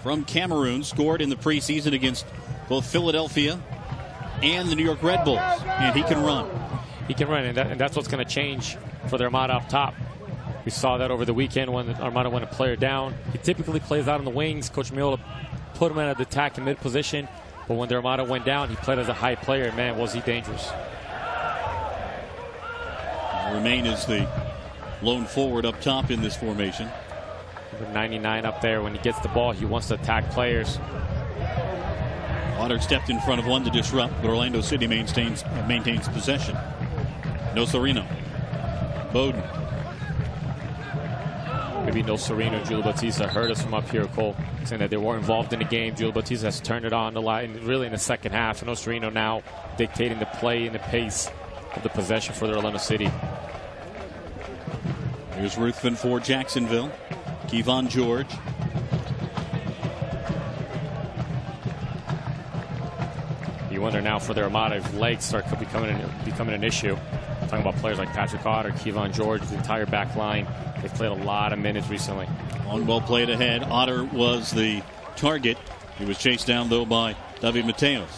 [SPEAKER 3] From Cameroon, scored in the preseason against both Philadelphia and the New York Red Bulls. And he can run.
[SPEAKER 4] He can run, and that's what's going to change for the Armada up top. We saw that over the weekend when the Armada went a player down. He typically plays out on the wings. Coach Miola put him at the attack in mid-position. But when the Armada went down, he played as a high player. Man, was he dangerous.
[SPEAKER 3] Remain is the lone forward up top in this formation.
[SPEAKER 4] With 99 up there, when he gets the ball, he wants to attack players.
[SPEAKER 3] Otter stepped in front of one to disrupt, but Orlando City maintains possession. Nocerino. Bowden.
[SPEAKER 4] Maybe Nocerino and Julio Batista heard us from up here, Cole, saying that they weren't involved in the game. Julio Batista has turned it on a lot, really in the second half. And Nocerino now dictating the play and the pace of the possession for the Orlando City.
[SPEAKER 3] Here's Ruthven for Jacksonville. Kevon George.
[SPEAKER 4] You wonder now for their Armada if legs start becoming an issue. Talking about players like Patrick Otter, Kevon George, the entire back line. They've played a lot of minutes recently.
[SPEAKER 3] On well played ahead. Otter was the target. He was chased down, though, by David Mateos.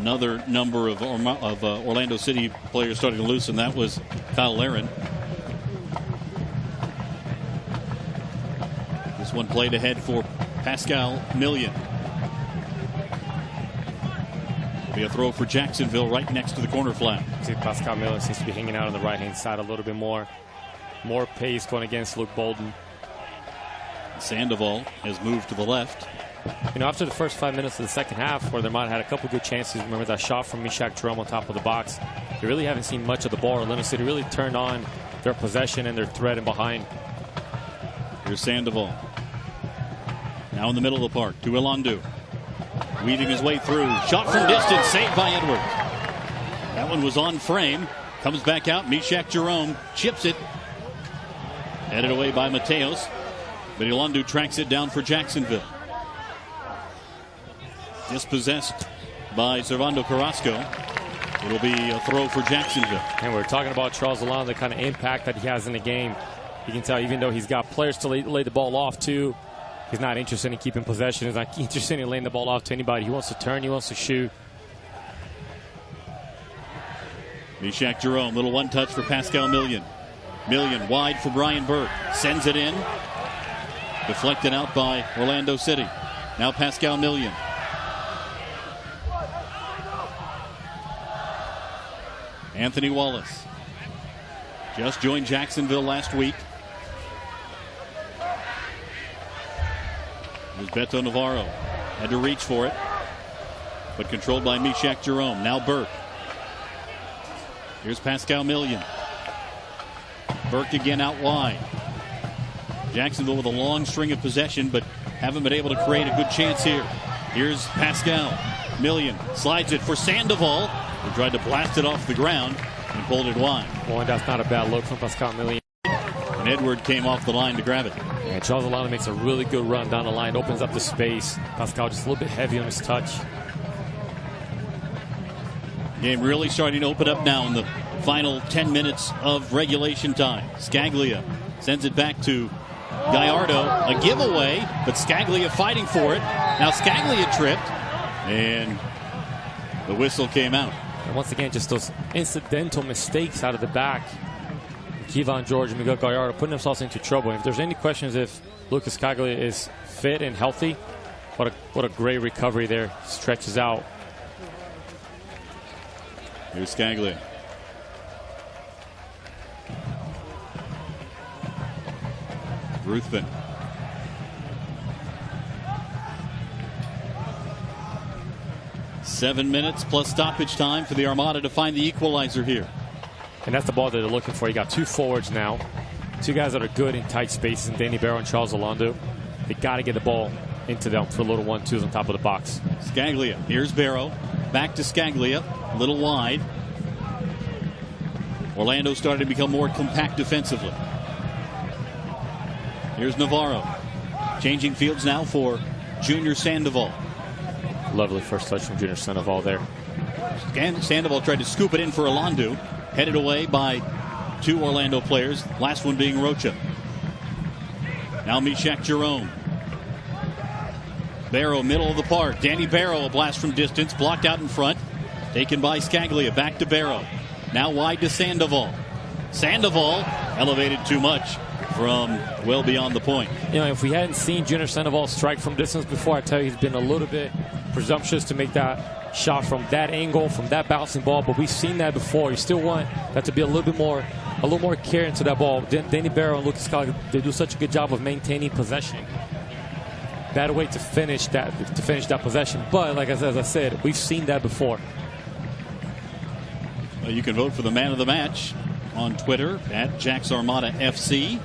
[SPEAKER 3] Another number of Orlando City players starting to loosen. That was Kyle Laren. This one played ahead for Pascal Million. It'll be a throw for Jacksonville right next to the corner flag.
[SPEAKER 4] See, Pascal Million seems to be hanging out on the right-hand side a little bit more. More pace going against Luke Bolden.
[SPEAKER 3] Sandoval has moved to the left.
[SPEAKER 4] You know, after the first 5 minutes of the second half, where they might have had a couple good chances, remember that shot from Mishak Jerome on top of the box, they really haven't seen much of the ball. Orlando City really turned on their possession and their threat and behind.
[SPEAKER 3] Here's Sandoval. Now in the middle of the park to Ilandu. Weaving his way through. Shot from distance, saved by Edwards. That one was on frame. Comes back out. Mishak Jerome chips it. Headed away by Mateos. But Ilandu tracks it down for Jacksonville. Dispossessed by Servando Carrasco. It'll be a throw for Jacksonville.
[SPEAKER 4] And we're talking about Charles Alon, the kind of impact that he has in the game. You can tell, even though he's got players to lay the ball off to, he's not interested in keeping possession. He's not interested in laying the ball off to anybody. He wants to turn. He wants to shoot.
[SPEAKER 3] Mishak Jerome, little one touch for Pascal Million. Million wide for Brian Burke. Sends it in. Deflected out by Orlando City. Now Pascal Million. Anthony Wallace just joined Jacksonville last week. It was Beto Navarro. Had to reach for it, but controlled by Mishak Jerome. Now Burke. Here's Pascal Million. Burke again out wide. Jacksonville with a long string of possession, but haven't been able to create a good chance here. Here's Pascal Million. Slides it for Sandoval. He tried to blast it off the ground and pulled it wide.
[SPEAKER 4] Boy, that's not a bad look from Pascal Million.
[SPEAKER 3] And Edward came off the line to grab it.
[SPEAKER 4] And Charles Alana makes a really good run down the line, opens up the space. Pascal just a little bit heavy on his touch.
[SPEAKER 3] Game really starting to open up now in the final 10 minutes of regulation time. Scaglia sends it back to Gallardo. A giveaway, but Scaglia fighting for it. Now Scaglia tripped, and the whistle came out.
[SPEAKER 4] And once again, just those incidental mistakes out of the back. Kevon George and Miguel Gallardo putting themselves into trouble. If there's any questions if Lucas Scaglia is fit and healthy, what a great recovery there. Stretches out.
[SPEAKER 3] Here's Scaglia. Ruthven. Seven minutes plus stoppage time for the Armada to find the equalizer here.
[SPEAKER 4] And that's the ball that they're looking for. You got two forwards now. Two guys that are good in tight spaces, and Danny Barrow and Charles Alando. They got to get the ball into them for little 1-2s on top of the box.
[SPEAKER 3] Scaglia. Here's Barrow. Back to Scaglia. A little wide. Orlando started to become more compact defensively. Here's Navarro. Changing fields now for Junior Sandoval.
[SPEAKER 4] Lovely first touch from Junior Sandoval there.
[SPEAKER 3] Sandoval tried to scoop it in for Ilandu. Headed away by two Orlando players. Last one being Rocha. Now Mishak Jerome. Barrow, middle of the park. Danny Barrow, a blast from distance. Blocked out in front. Taken by Scaglia. Back to Barrow. Now wide to Sandoval. Sandoval elevated too much from well beyond the point.
[SPEAKER 4] You know, if we hadn't seen Junior Sandoval strike from distance before, I tell you he's been a little bit presumptuous to make that shot from that angle, from that bouncing ball, but we've seen that before. You still want that to be a little more care into that ball. Danny Barrow and Lucas Scott, they do such a good job of maintaining possession. Bad way to finish that possession, but like as I said, we've seen that before.
[SPEAKER 3] Well, you can vote for the man of the match on Twitter at JaxArmadaFC.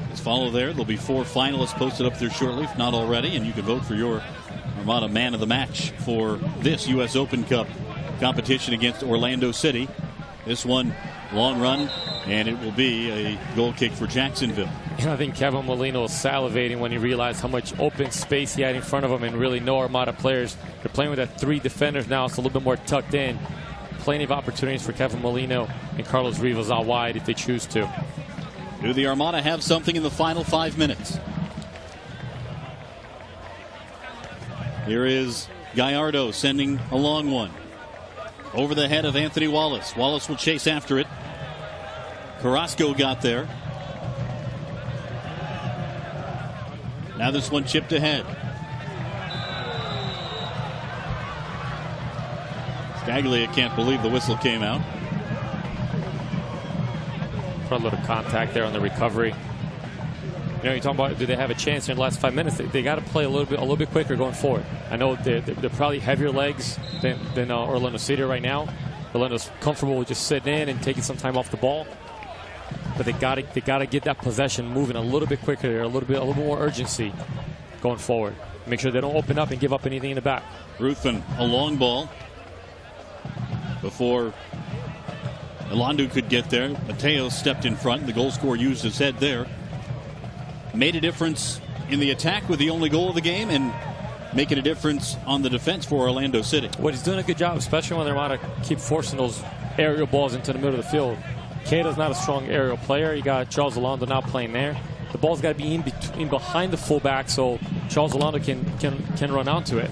[SPEAKER 3] Just follow there. There'll be 4 finalists posted up there shortly, if not already, and you can vote for your Armada man of the match for this U.S. Open Cup competition against Orlando City. This one, long run, and it will be a goal kick for Jacksonville.
[SPEAKER 4] And I think Kevin Molino was salivating when he realized how much open space he had in front of him, and really no Armada players. They're playing with that 3 defenders now. It's a little bit more tucked in. Plenty of opportunities for Kevin Molino and Carlos Rivas out wide if they choose to.
[SPEAKER 3] Do the Armada have something in the final 5 minutes? Here is Gallardo sending a long one. Over the head of Anthony Wallace. Wallace will chase after it. Carrasco got there. Now this one chipped ahead. Scaglia can't believe the whistle came out.
[SPEAKER 4] For a little contact there on the recovery. You know, you're talking about, do they have a chance in the last 5 minutes? They got to play a little bit quicker going forward. I know they're probably heavier legs than Orlando City right now. Orlando's comfortable with just sitting in and taking some time off the ball, but they got to get that possession moving a little bit quicker, a little bit more urgency going forward. Make sure they don't open up and give up anything in the back.
[SPEAKER 3] Ruthven, a long ball before Elandu could get there. Mateo stepped in front. The goal scorer used his head there. Made a difference in the attack with the only goal of the game, and making a difference on the defense for Orlando City.
[SPEAKER 4] Well, he's doing a good job, especially when they're about to keep forcing those aerial balls into the middle of the field. Keita's not a strong aerial player. You got Charles Alando now playing there. The ball's got to be in behind the fullback so Charles Alando can run onto it.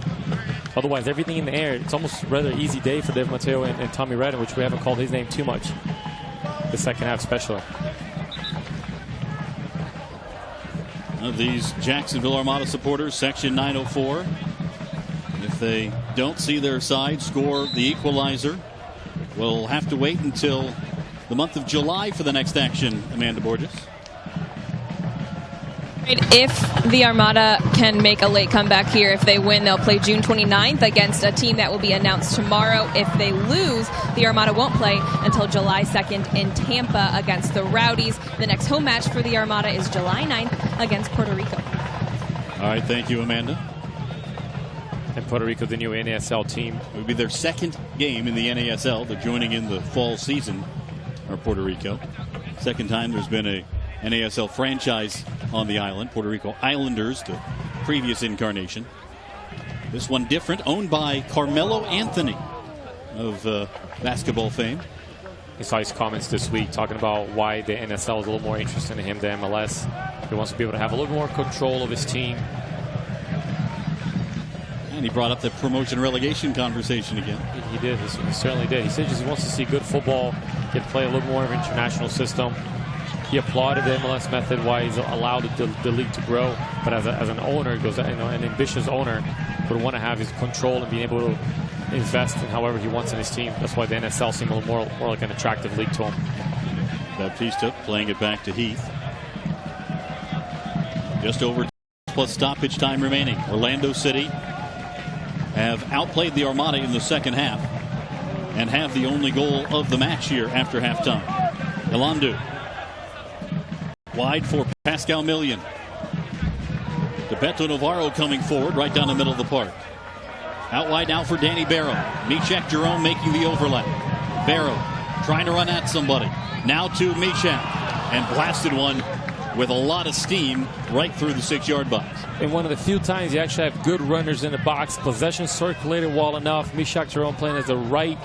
[SPEAKER 4] Otherwise, everything in the air, it's almost a rather easy day for Dave Mateo and Tommy Redden, which we haven't called his name too much the second half especially.
[SPEAKER 3] These Jacksonville Armada supporters, Section 904, if they don't see their side score the equalizer, we'll have to wait until the month of July for the next action, Amanda Borges.
[SPEAKER 5] If the Armada can make a late comeback here, if they win, they'll play June 29th against a team that will be announced tomorrow. If they lose, the Armada won't play until July 2nd in Tampa against the Rowdies. The next home match for the Armada is July 9th against Puerto Rico.
[SPEAKER 3] All right, thank you, Amanda.
[SPEAKER 4] And Puerto Rico, the new NASL team.
[SPEAKER 3] It would be their second game in the NASL. They're joining in the fall season, or Puerto Rico. Second time there's been a NASL franchise on the island. Puerto Rico Islanders, the previous incarnation. This one different, owned by Carmelo Anthony of basketball fame.
[SPEAKER 4] I saw his comments this week talking about why the NSL is a little more interested in him than MLS. He wants to be able to have a little more control of his team.
[SPEAKER 3] And he brought up the promotion relegation conversation again.
[SPEAKER 4] He did. He certainly did. He said he wants to see good football, get to play a little more of an international system. He applauded the MLS method, why he's allowed the league to grow. But as an owner, he goes, an ambitious owner would want to have his control and be able to invest in however he wants in his team. That's why the NSL seemed a little more like an attractive league to him.
[SPEAKER 3] Baptista playing it back to Heath. Just over plus stoppage time remaining. Orlando City have outplayed the Armada in the second half and have the only goal of the match here after halftime. Elandu wide for Pascal Million. De Beto Navarro coming forward right down the middle of the park. Out wide now for Danny Barrow. Meshach Jerome making the overlap. Barrow trying to run at somebody. Now to Meshach. And blasted one with a lot of steam right through the 6-yard box.
[SPEAKER 4] And one of the few times you actually have good runners in the box. Possession circulated well enough. Meshach Jerome playing as the right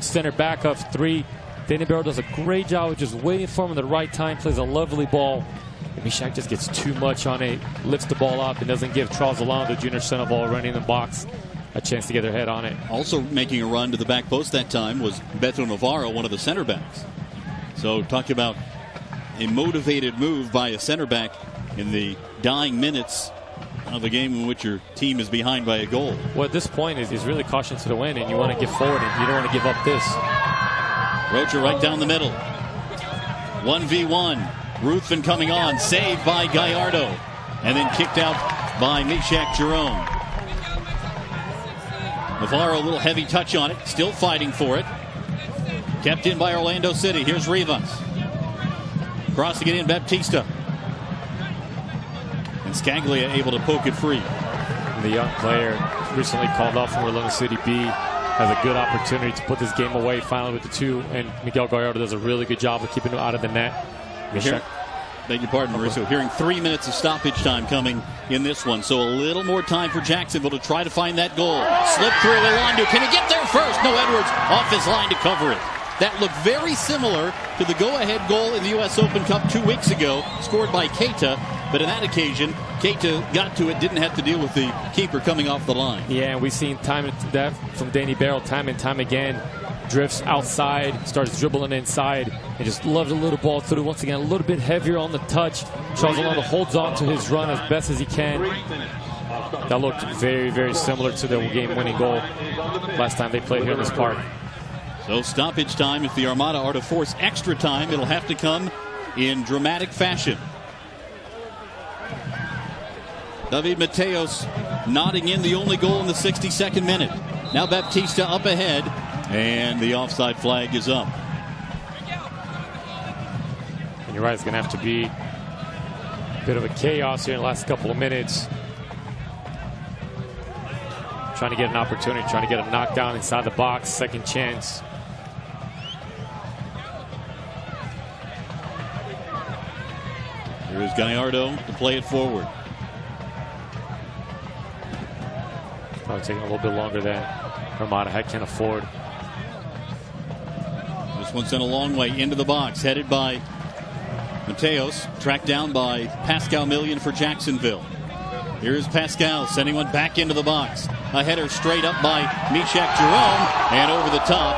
[SPEAKER 4] center back of 3. Danny Barrow does a great job of just waiting for him at the right time, plays a lovely ball. And Meshach just gets too much on it, lifts the ball up, and doesn't give Charles Alando, Junior Sandoval, running in the box, a chance to get their head on it.
[SPEAKER 3] Also making a run to the back post that time was Beto Navarro, one of the center backs. So talk about a motivated move by a center back in the dying minutes of a game in which your team is behind by a goal.
[SPEAKER 4] Well, at this point, is really caution to the wind, and you want to get forward, and you don't want to give up this.
[SPEAKER 3] Rocha right down the middle. 1v1. Ruthven coming on. Saved by Gallardo. And then kicked out by Meshach Jerome. Navarro, a little heavy touch on it. Still fighting for it. Kept in by Orlando City. Here's Rivas. Crossing it in, Baptista. And Scaglia able to poke it free.
[SPEAKER 4] And the young player recently called off from Orlando City B has a good opportunity to put this game away finally with the 2. And Miguel Gallardo does a really good job of keeping it out of the net.
[SPEAKER 3] Beg your pardon, Mauricio. Hearing 3 minutes of stoppage time coming in this one. So a little more time for Jacksonville to try to find that goal. Slip through Elandu. Can he get there first? No, Edwards off his line to cover it. That looked very similar to the go-ahead goal in the U.S. Open Cup 2 weeks ago, scored by Keita. But in that occasion, Keita got to it, didn't have to deal with the keeper coming off the line.
[SPEAKER 4] Yeah, and we've seen that from Danny Barrow time and time again. Drifts outside, starts dribbling inside, and just loves a little ball through. Once again, a little bit heavier on the touch. Charles Orlando holds on to his run as best as he can. That looked very, very similar to the game-winning goal last time they played here in this park.
[SPEAKER 3] So stoppage time. If the Armada are to force extra time, it'll have to come in dramatic fashion. David Mateos nodding in the only goal in the 62nd minute. Now Baptista up ahead, and the offside flag is up.
[SPEAKER 4] And you're right, it's going to have to be a bit of a chaos here in the last couple of minutes. Trying to get an opportunity, trying to get a knockdown inside the box, second chance.
[SPEAKER 3] Here's Gallardo to play it forward.
[SPEAKER 4] Probably taking a little bit longer than Armada can afford.
[SPEAKER 3] This one sent a long way into the box, headed by Mateos, tracked down by Pascal Million for Jacksonville. Here's Pascal sending one back into the box. A header straight up by Meshach Jerome, and over the top.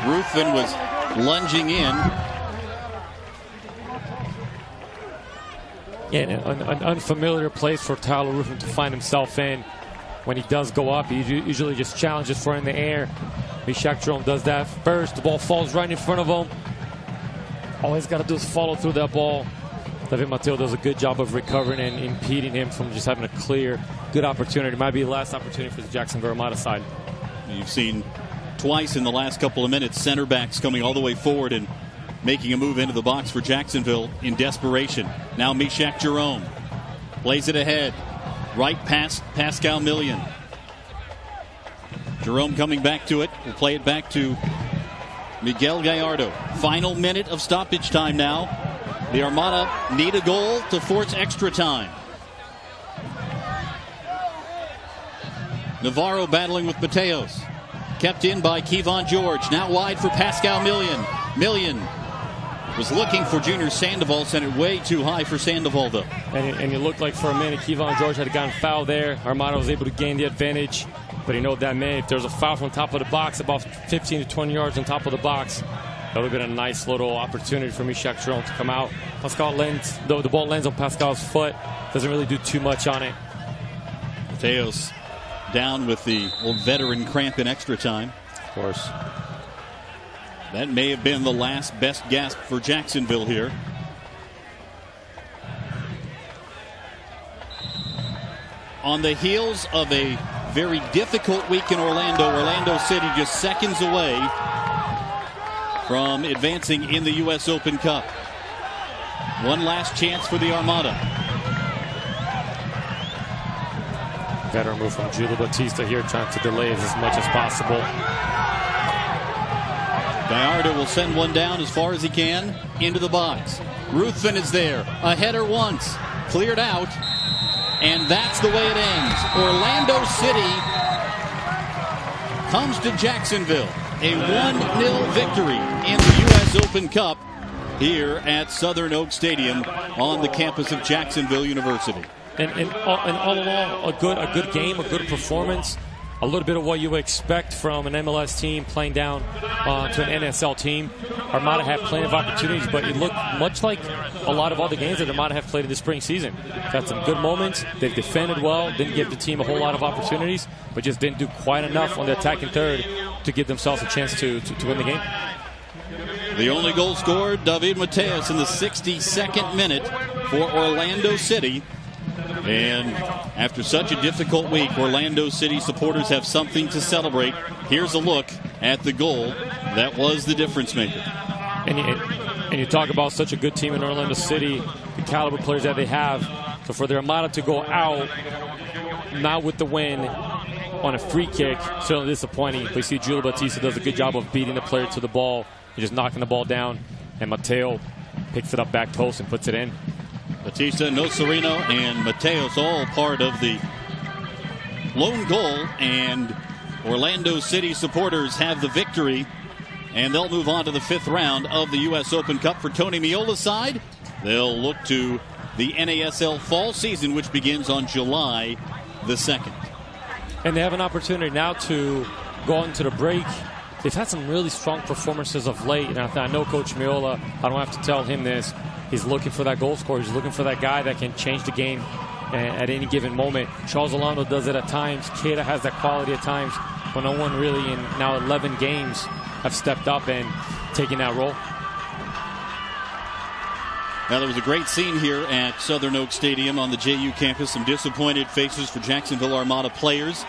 [SPEAKER 3] Ruthven was lunging in.
[SPEAKER 4] Yeah, an unfamiliar place for Tyler Ruthven to find himself in. When he does go up, he usually just challenges for in the air. Meshach Jerome does that first. The ball falls right in front of him. All he's got to do is follow through that ball. David Mateo does a good job of recovering and impeding him from just having a clear, good opportunity. Might be the last opportunity for the Jacksonville Armada side.
[SPEAKER 3] You've seen twice in the last couple of minutes center backs coming all the way forward and making a move into the box for Jacksonville in desperation. Now Meshach Jerome plays it ahead. Right past Pascal Million. Jerome coming back to it. We'll play it back to Miguel Gallardo. Final minute of stoppage time now. The Armada need a goal to force extra time. Navarro battling with Mateos. Kept in by Kevon George. Now wide for Pascal Million. Million was looking for Junior Sandoval, sent it way too high for Sandoval, though.
[SPEAKER 4] And it looked like for a minute Kevon George had gotten fouled there. Armada was able to gain the advantage. But you know what that meant? If there's a foul from top of the box, about 15 to 20 yards on top of the box, that would have been a nice little opportunity for Meshach Jerome to come out. Pascal lands, the ball lands on Pascal's foot. Doesn't really do too much on it.
[SPEAKER 3] Mateos down with the old veteran cramp in extra time.
[SPEAKER 4] Of course.
[SPEAKER 3] That may have been the last best gasp for Jacksonville here. On the heels of a very difficult week in Orlando City just seconds away from advancing in the U.S. Open Cup. One last chance for the Armada.
[SPEAKER 4] Veteran move from Julio Bautista here, trying to delay it as much as possible.
[SPEAKER 3] Gallardo will send one down as far as he can into the box. Ruthven is there. A header once. Cleared out. And that's the way it ends. Orlando City comes to Jacksonville. A 1-0 victory in the U.S. Open Cup here at Southern Oak Stadium on the campus of Jacksonville University.
[SPEAKER 4] And all in all, a good game, a good performance. a little bit of what you would expect from an MLS team playing down to an NSL team. Armada had plenty of opportunities, but it looked much like a lot of other games that Armada have played in the spring season. Had some good moments. They've defended well, didn't give the team a whole lot of opportunities, but just didn't do quite enough on the attacking third to give themselves a chance to win the game.
[SPEAKER 3] The only goal scored, David Mateus, in the 62nd minute for Orlando City. And after such a difficult week, Orlando City supporters have something to celebrate. Here's a look at the goal that was the difference maker.
[SPEAKER 4] And you talk about such a good team in Orlando City, the caliber players that they have. So for the Armada to go out, not with the win, on a free kick, certainly disappointing. But you see Julio Batista does a good job of beating the player to the ball and just knocking the ball down. And Mateo picks it up back post and puts it in.
[SPEAKER 3] Batista, Nocerino, and Mateos all part of the lone goal, and Orlando City supporters have the victory, and they'll move on to the 5th round of the U.S. Open Cup. For Tony Miola's side, they'll look to the NASL fall season, which begins on July the 2nd.
[SPEAKER 4] And they have an opportunity now to go into the break. They've had some really strong performances of late, and I know Coach Miola, I don't have to tell him this, he's looking for that goal scorer. He's looking for that guy that can change the game at any given moment. Charles Alano does it at times. Keita has that quality at times, but no one really in now 11 games have stepped up and taken that role.
[SPEAKER 3] Now, there was a great scene here at Southern Oak Stadium on the JU campus. Some disappointed faces for Jacksonville Armada players.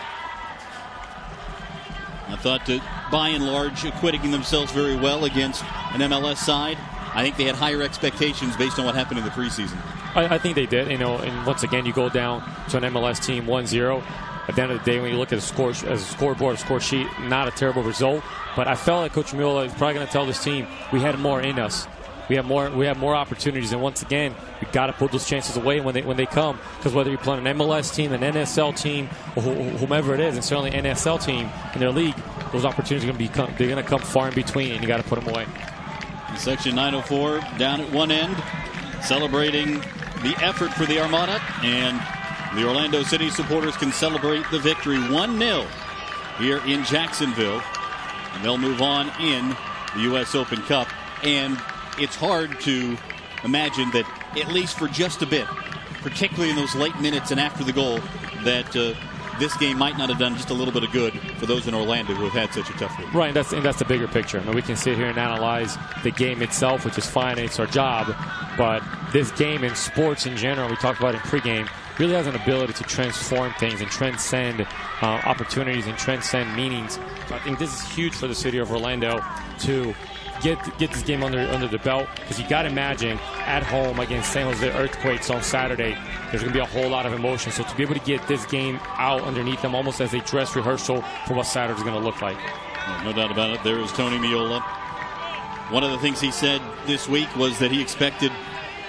[SPEAKER 3] I thought that by and large acquitting themselves very well against an MLS side. I think they had higher expectations based on what happened in the preseason.
[SPEAKER 4] I think they did. And once again, you go down to an MLS team 1-0. At the end of the day, when you look at a scoreboard, a score sheet, not a terrible result. But I felt like Coach Miola is probably going to tell this team we had more in us. We have more opportunities, and once again, we got to put those chances away when they come. Because whether you're playing an MLS team, an NSL team, or whomever it is, and certainly an NSL team in their league, those opportunities are going to come far in between, and you got to put them away.
[SPEAKER 3] Section 904 down at one end, celebrating the effort for the Armada, and the Orlando City supporters can celebrate the victory 1-0 here in Jacksonville, and they'll move on in the U.S. Open Cup. And it's hard to imagine that, at least for just a bit, particularly in those late minutes and after the goal, that this game might not have done just a little bit of good for those in Orlando who have had such a tough week.
[SPEAKER 4] Right, and that's the bigger picture. I mean, we can sit here and analyze the game itself, which is fine, and it's our job. But this game in sports in general, we talked about in pregame, really has an ability to transform things and transcend opportunities and transcend meanings. So I think this is huge for the city of Orlando to get this game under the belt, because you got to imagine at home against San Jose Earthquakes on Saturday, there's going to be a whole lot of emotion. So to be able to get this game out underneath them almost as a dress rehearsal for what Saturday's going to look like.
[SPEAKER 3] No doubt about it. There is Tony Miola. One of the things he said this week was that he expected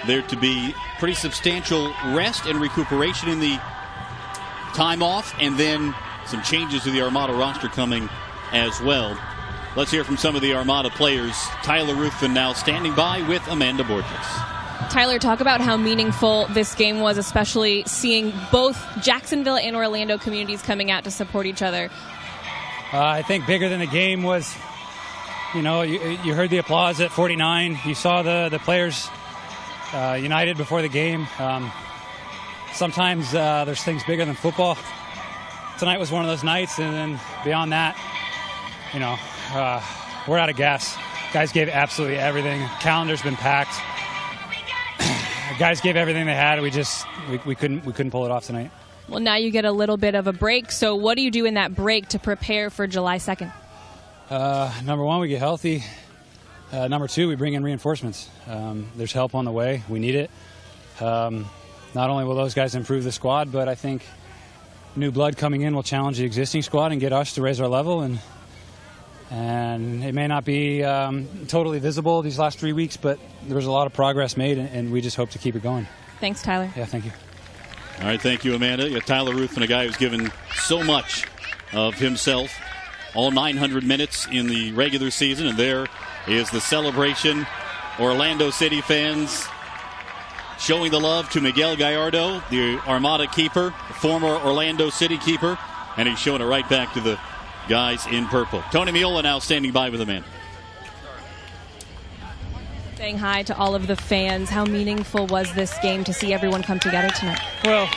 [SPEAKER 3] there to be pretty substantial rest and recuperation in the time off, and then some changes to the Armada roster coming as well. Let's hear from some of the Armada players. Tyler Ruthven now standing by with Amanda Borges.
[SPEAKER 5] Tyler, talk about how meaningful this game was, especially seeing both Jacksonville and Orlando communities coming out to support each other.
[SPEAKER 7] I think bigger than the game was, you heard the applause at 49. You saw the players united before the game. Sometimes there's things bigger than football. Tonight was one of those nights, and then beyond that, we're out of gas. Guys gave absolutely everything. Calendar's been packed. Guys gave everything they had. We couldn't pull it off tonight.
[SPEAKER 5] Well, now you get a little bit of a break. So what do you do in that break to prepare for July 2nd?
[SPEAKER 7] Number one, we get healthy. Number two, we bring in reinforcements. There's help on the way. We need it. Not only will those guys improve the squad, but I think new blood coming in will challenge the existing squad and get us to raise our level. And it may not be totally visible these last 3 weeks, but there was a lot of progress made, and we just hope to keep it going.
[SPEAKER 5] Thanks, Tyler.
[SPEAKER 7] Yeah, thank you.
[SPEAKER 3] All right, thank you, Amanda. Yeah, Tyler Ruthven, a guy who's given so much of himself, all 900 minutes in the regular season, and there is the celebration. Orlando City fans showing the love to Miguel Gallardo, the Armada keeper, former Orlando City keeper. And he's showing it right back to the guys in purple. Tony Miola now standing by with the man.
[SPEAKER 5] Saying hi to all of the fans. How meaningful was this game to see everyone come together tonight?
[SPEAKER 6] Well,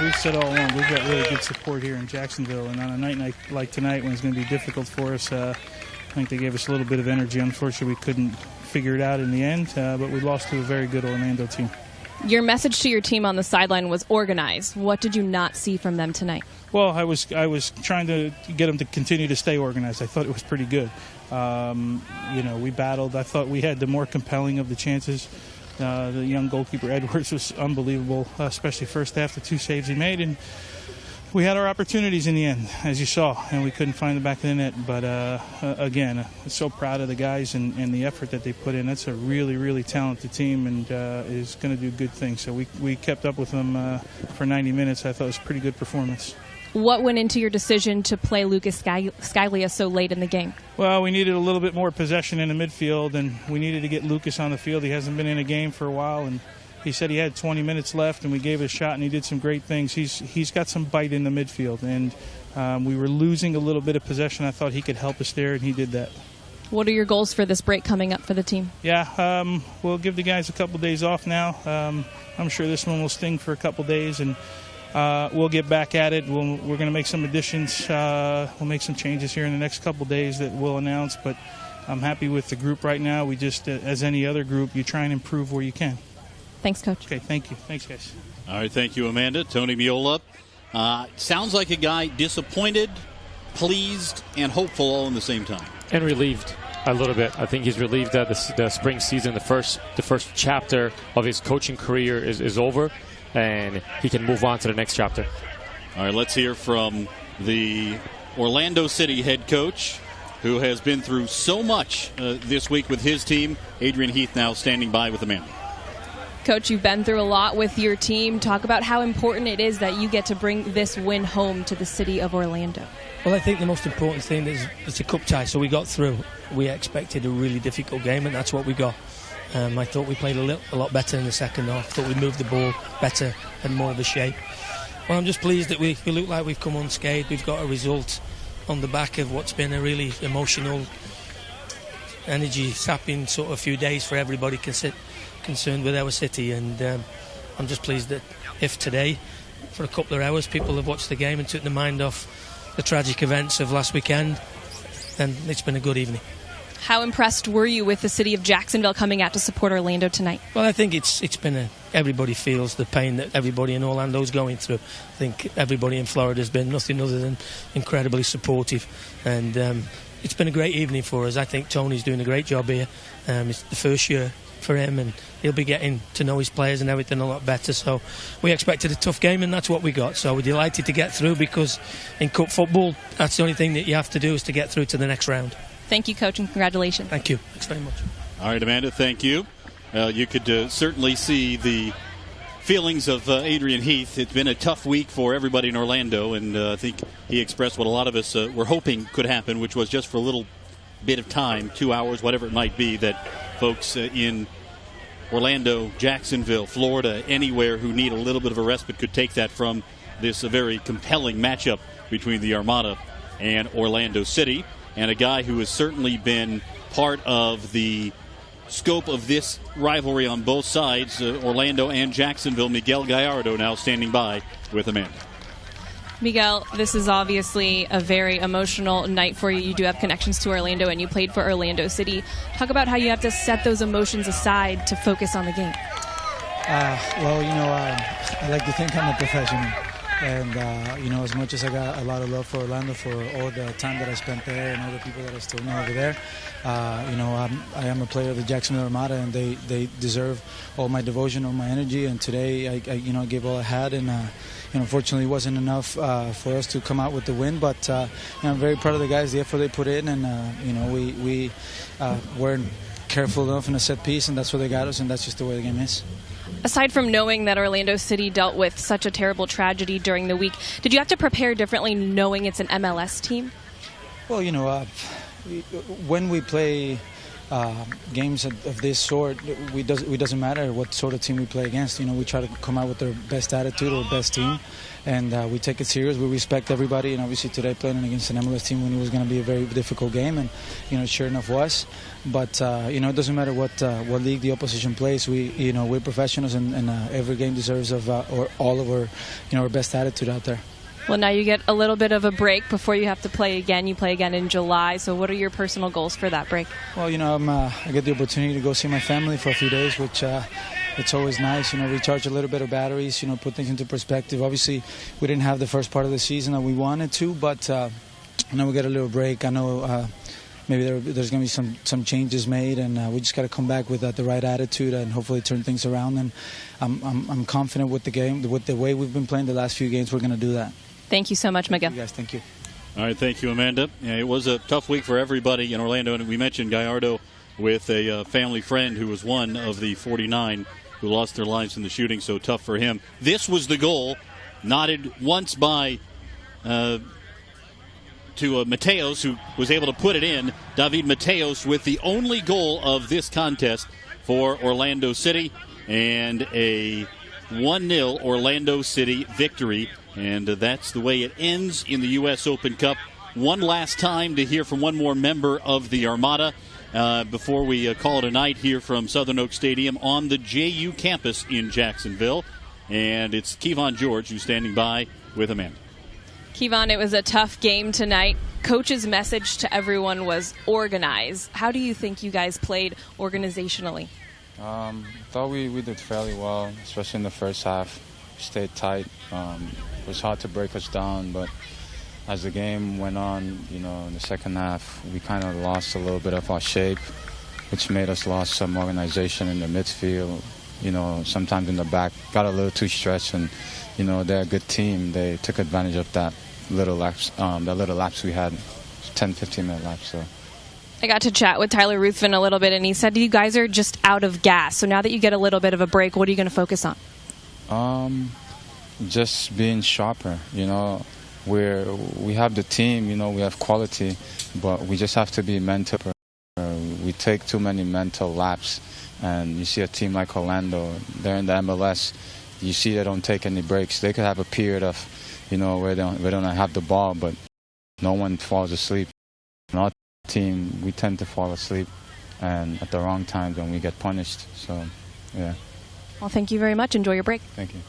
[SPEAKER 6] we've said all along, we've got really good support here in Jacksonville, and on a night like tonight when it's going to be difficult for us, I think they gave us a little bit of energy. Unfortunately, we couldn't figure it out in the end, but we lost to a very good Orlando team.
[SPEAKER 5] Your message to your team on the sideline was organized. What did you not see from them tonight?
[SPEAKER 6] Well, I was trying to get them to continue to stay organized. I thought it was pretty good. We battled. I thought we had the more compelling of the chances. The young goalkeeper Edwards was unbelievable, especially first half, the 2 saves he made. And we had our opportunities in the end, as you saw, and we couldn't find the back of the net. But again, I'm so proud of the guys and the effort that they put in. That's a really, really talented team and is going to do good things. So we kept up with them for 90 minutes. I thought it was a pretty good performance.
[SPEAKER 5] What went into your decision to play Lucas Scalia so late in the game?
[SPEAKER 6] Well, we needed a little bit more possession in the midfield, and we needed to get Lucas on the field. He hasn't been in a game for a while, and he said he had 20 minutes left, and we gave it a shot, and he did some great things. He's got some bite in the midfield, and we were losing a little bit of possession. I thought he could help us there, and he did that.
[SPEAKER 5] What are your goals for this break coming up for the team?
[SPEAKER 6] Yeah, we'll give the guys a couple days off now. I'm sure this one will sting for a couple days, and we'll get back at it. We're going to make some additions. We'll make some changes here in the next couple days that we'll announce, but I'm happy with the group right now. We just, as any other group, you try and improve where you can.
[SPEAKER 5] Thanks, Coach.
[SPEAKER 6] Okay, thank you. Thanks, guys.
[SPEAKER 3] All right, thank you, Amanda. Tony Miola. Sounds like a guy disappointed, pleased, and hopeful all in the same time.
[SPEAKER 4] And relieved a little bit. I think he's relieved that the spring season, the first chapter of his coaching career is over, and he can move on to the next chapter.
[SPEAKER 3] All right, let's hear from the Orlando City head coach, who has been through so much this week with his team. Adrian Heath now standing by with Amanda.
[SPEAKER 5] Coach, you've been through a lot with your team. Talk about how important it is that you get to bring this win home to the city of Orlando.
[SPEAKER 8] Well, I think the most important thing is it's a cup tie, so we got through. We expected a really difficult game, and that's what we got. I thought we played a lot better in the second half. I thought we moved the ball better and more of a shape. Well, I'm just pleased that we look like we've come unscathed. We've got a result on the back of what's been a really emotional, energy-sapping sort of few days for everybody concerned with our city, and I'm just pleased that if today, for a couple of hours, people have watched the game and took their mind off the tragic events of last weekend, then it's been a good evening.
[SPEAKER 5] How impressed were you with the city of Jacksonville coming out to support Orlando tonight?
[SPEAKER 8] Well, I think it's been everybody feels the pain that everybody in Orlando's going through. I think everybody in Florida has been nothing other than incredibly supportive, and it's been a great evening for us. I think Tony's doing a great job here. It's the first year for him, and he'll be getting to know his players and everything a lot better. So we expected a tough game, and that's what we got. So we're delighted to get through, because in cup football, that's the only thing that you have to do is to get through to the next round.
[SPEAKER 5] Thank you, Coach, and congratulations.
[SPEAKER 8] Thank you. Thanks very much.
[SPEAKER 3] All right, Amanda, thank you. You could certainly see the feelings of Adrian Heath. It's been a tough week for everybody in Orlando, and I think he expressed what a lot of us were hoping could happen, which was just for a little bit of time, 2 hours, whatever it might be, that folks in Orlando, Jacksonville, Florida, anywhere who need a little bit of a respite could take that from this very compelling matchup between the Armada and Orlando City. And a guy who has certainly been part of the scope of this rivalry on both sides, Orlando and Jacksonville, Miguel Gallardo now standing by with Amanda.
[SPEAKER 5] Miguel, this is obviously a very emotional night for you. You do have connections to Orlando, and you played for Orlando City. Talk about how you have to set those emotions aside to focus on the game.
[SPEAKER 9] I like to think I'm a professional. And, as much as I got a lot of love for Orlando for all the time that I spent there and all the people that I still know over there, I am a player of the Jacksonville Armada, and they deserve all my devotion, all my energy. And today, I gave all I had, and unfortunately, it wasn't enough for us to come out with the win. But I'm very proud of the guys, the effort they put in, and we weren't careful enough in a set piece, and that's where they got us, and that's just the way the game is.
[SPEAKER 5] Aside from knowing that Orlando City dealt with such a terrible tragedy during the week, did you have to prepare differently knowing it's an MLS team?
[SPEAKER 9] Well, when we play games of this sort, it doesn't matter what sort of team we play against. We try to come out with our best attitude or best team, and we take it serious. We respect everybody, and obviously today playing against an MLS team, we knew it was going to be a very difficult game, and sure enough was. But it doesn't matter what league the opposition plays. We're professionals, and every game deserves all of our best attitude out there.
[SPEAKER 5] Well, now you get a little bit of a break before you have to play again. You play again in July. So what are your personal goals for that break?
[SPEAKER 9] Well, I get the opportunity to go see my family for a few days, which it's always nice. Recharge a little bit of batteries, put things into perspective. Obviously, we didn't have the first part of the season that we wanted to, but we get a little break. I know maybe there's going to be some changes made, and we just got to come back with the right attitude and hopefully turn things around. And I'm confident with the game, with the way we've been playing the last few games, we're going to do that.
[SPEAKER 5] Thank you so much, Miguel.
[SPEAKER 9] You guys, thank you.
[SPEAKER 3] All right, thank you, Amanda. Yeah, it was a tough week for everybody in Orlando, and we mentioned Gallardo with a family friend who was one of the 49 who lost their lives in the shooting, so tough for him. This was the goal, nodded once by to Mateos, who was able to put it in. David Mateos with the only goal of this contest for Orlando City, and a 1-0 Orlando City victory. And that's the way it ends in the U.S. Open Cup. One last time to hear from one more member of the Armada before we call it a night here from Southern Oak Stadium on the JU campus in Jacksonville. And it's Kevon George who's standing by with Amanda.
[SPEAKER 5] Kevon, it was a tough game tonight. Coach's message to everyone was organize. How do you think you guys played organizationally?
[SPEAKER 10] I thought we did fairly well, especially in the first half. Stayed tight. It was hard to break us down, but as the game went on, in the second half, we kind of lost a little bit of our shape, which made us lose some organization in the midfield. Sometimes in the back, got a little too stretched, and they're a good team. They took advantage of that little lapse we had, 10-15-minute lapse. So.
[SPEAKER 5] I got to chat with Tyler Ruthven a little bit, and he said you guys are just out of gas. So now that you get a little bit of a break, what are you going to focus on?
[SPEAKER 10] Just being sharper. We have the team, we have quality, but we just have to be mental. We take too many mental laps, and you see a team like Orlando, they're in the MLS, you see they don't take any breaks. They could have a period of, where they don't have the ball, but no one falls asleep. In our team, we tend to fall asleep, and at the wrong times when we get punished. So, yeah.
[SPEAKER 5] Well, thank you very much. Enjoy your break.
[SPEAKER 10] Thank you.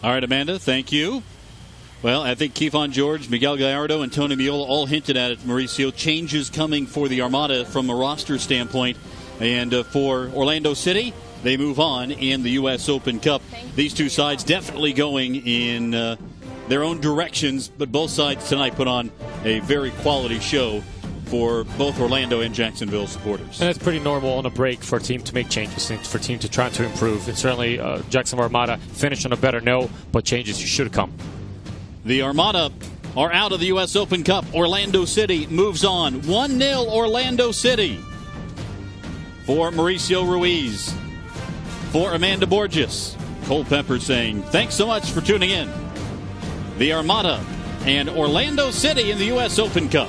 [SPEAKER 3] All right, Amanda, thank you. Well, I think Kevon George, Miguel Gallardo, and Tony Meola all hinted at it, Mauricio. Changes coming for the Armada from a roster standpoint. And for Orlando City, they move on in the U.S. Open Cup. These two sides definitely going in their own directions, but both sides tonight put on a very quality show for both Orlando and Jacksonville supporters.
[SPEAKER 4] And it's pretty normal on a break for a team to make changes, for a team to try to improve. And certainly Jacksonville Armada finished on a better note, but changes should come.
[SPEAKER 3] The Armada are out of the U.S. Open Cup. Orlando City moves on. 1-0 Orlando City. For Mauricio Ruiz. For Amanda Borges. Cole Pepper saying, thanks so much for tuning in. The Armada and Orlando City in the U.S. Open Cup.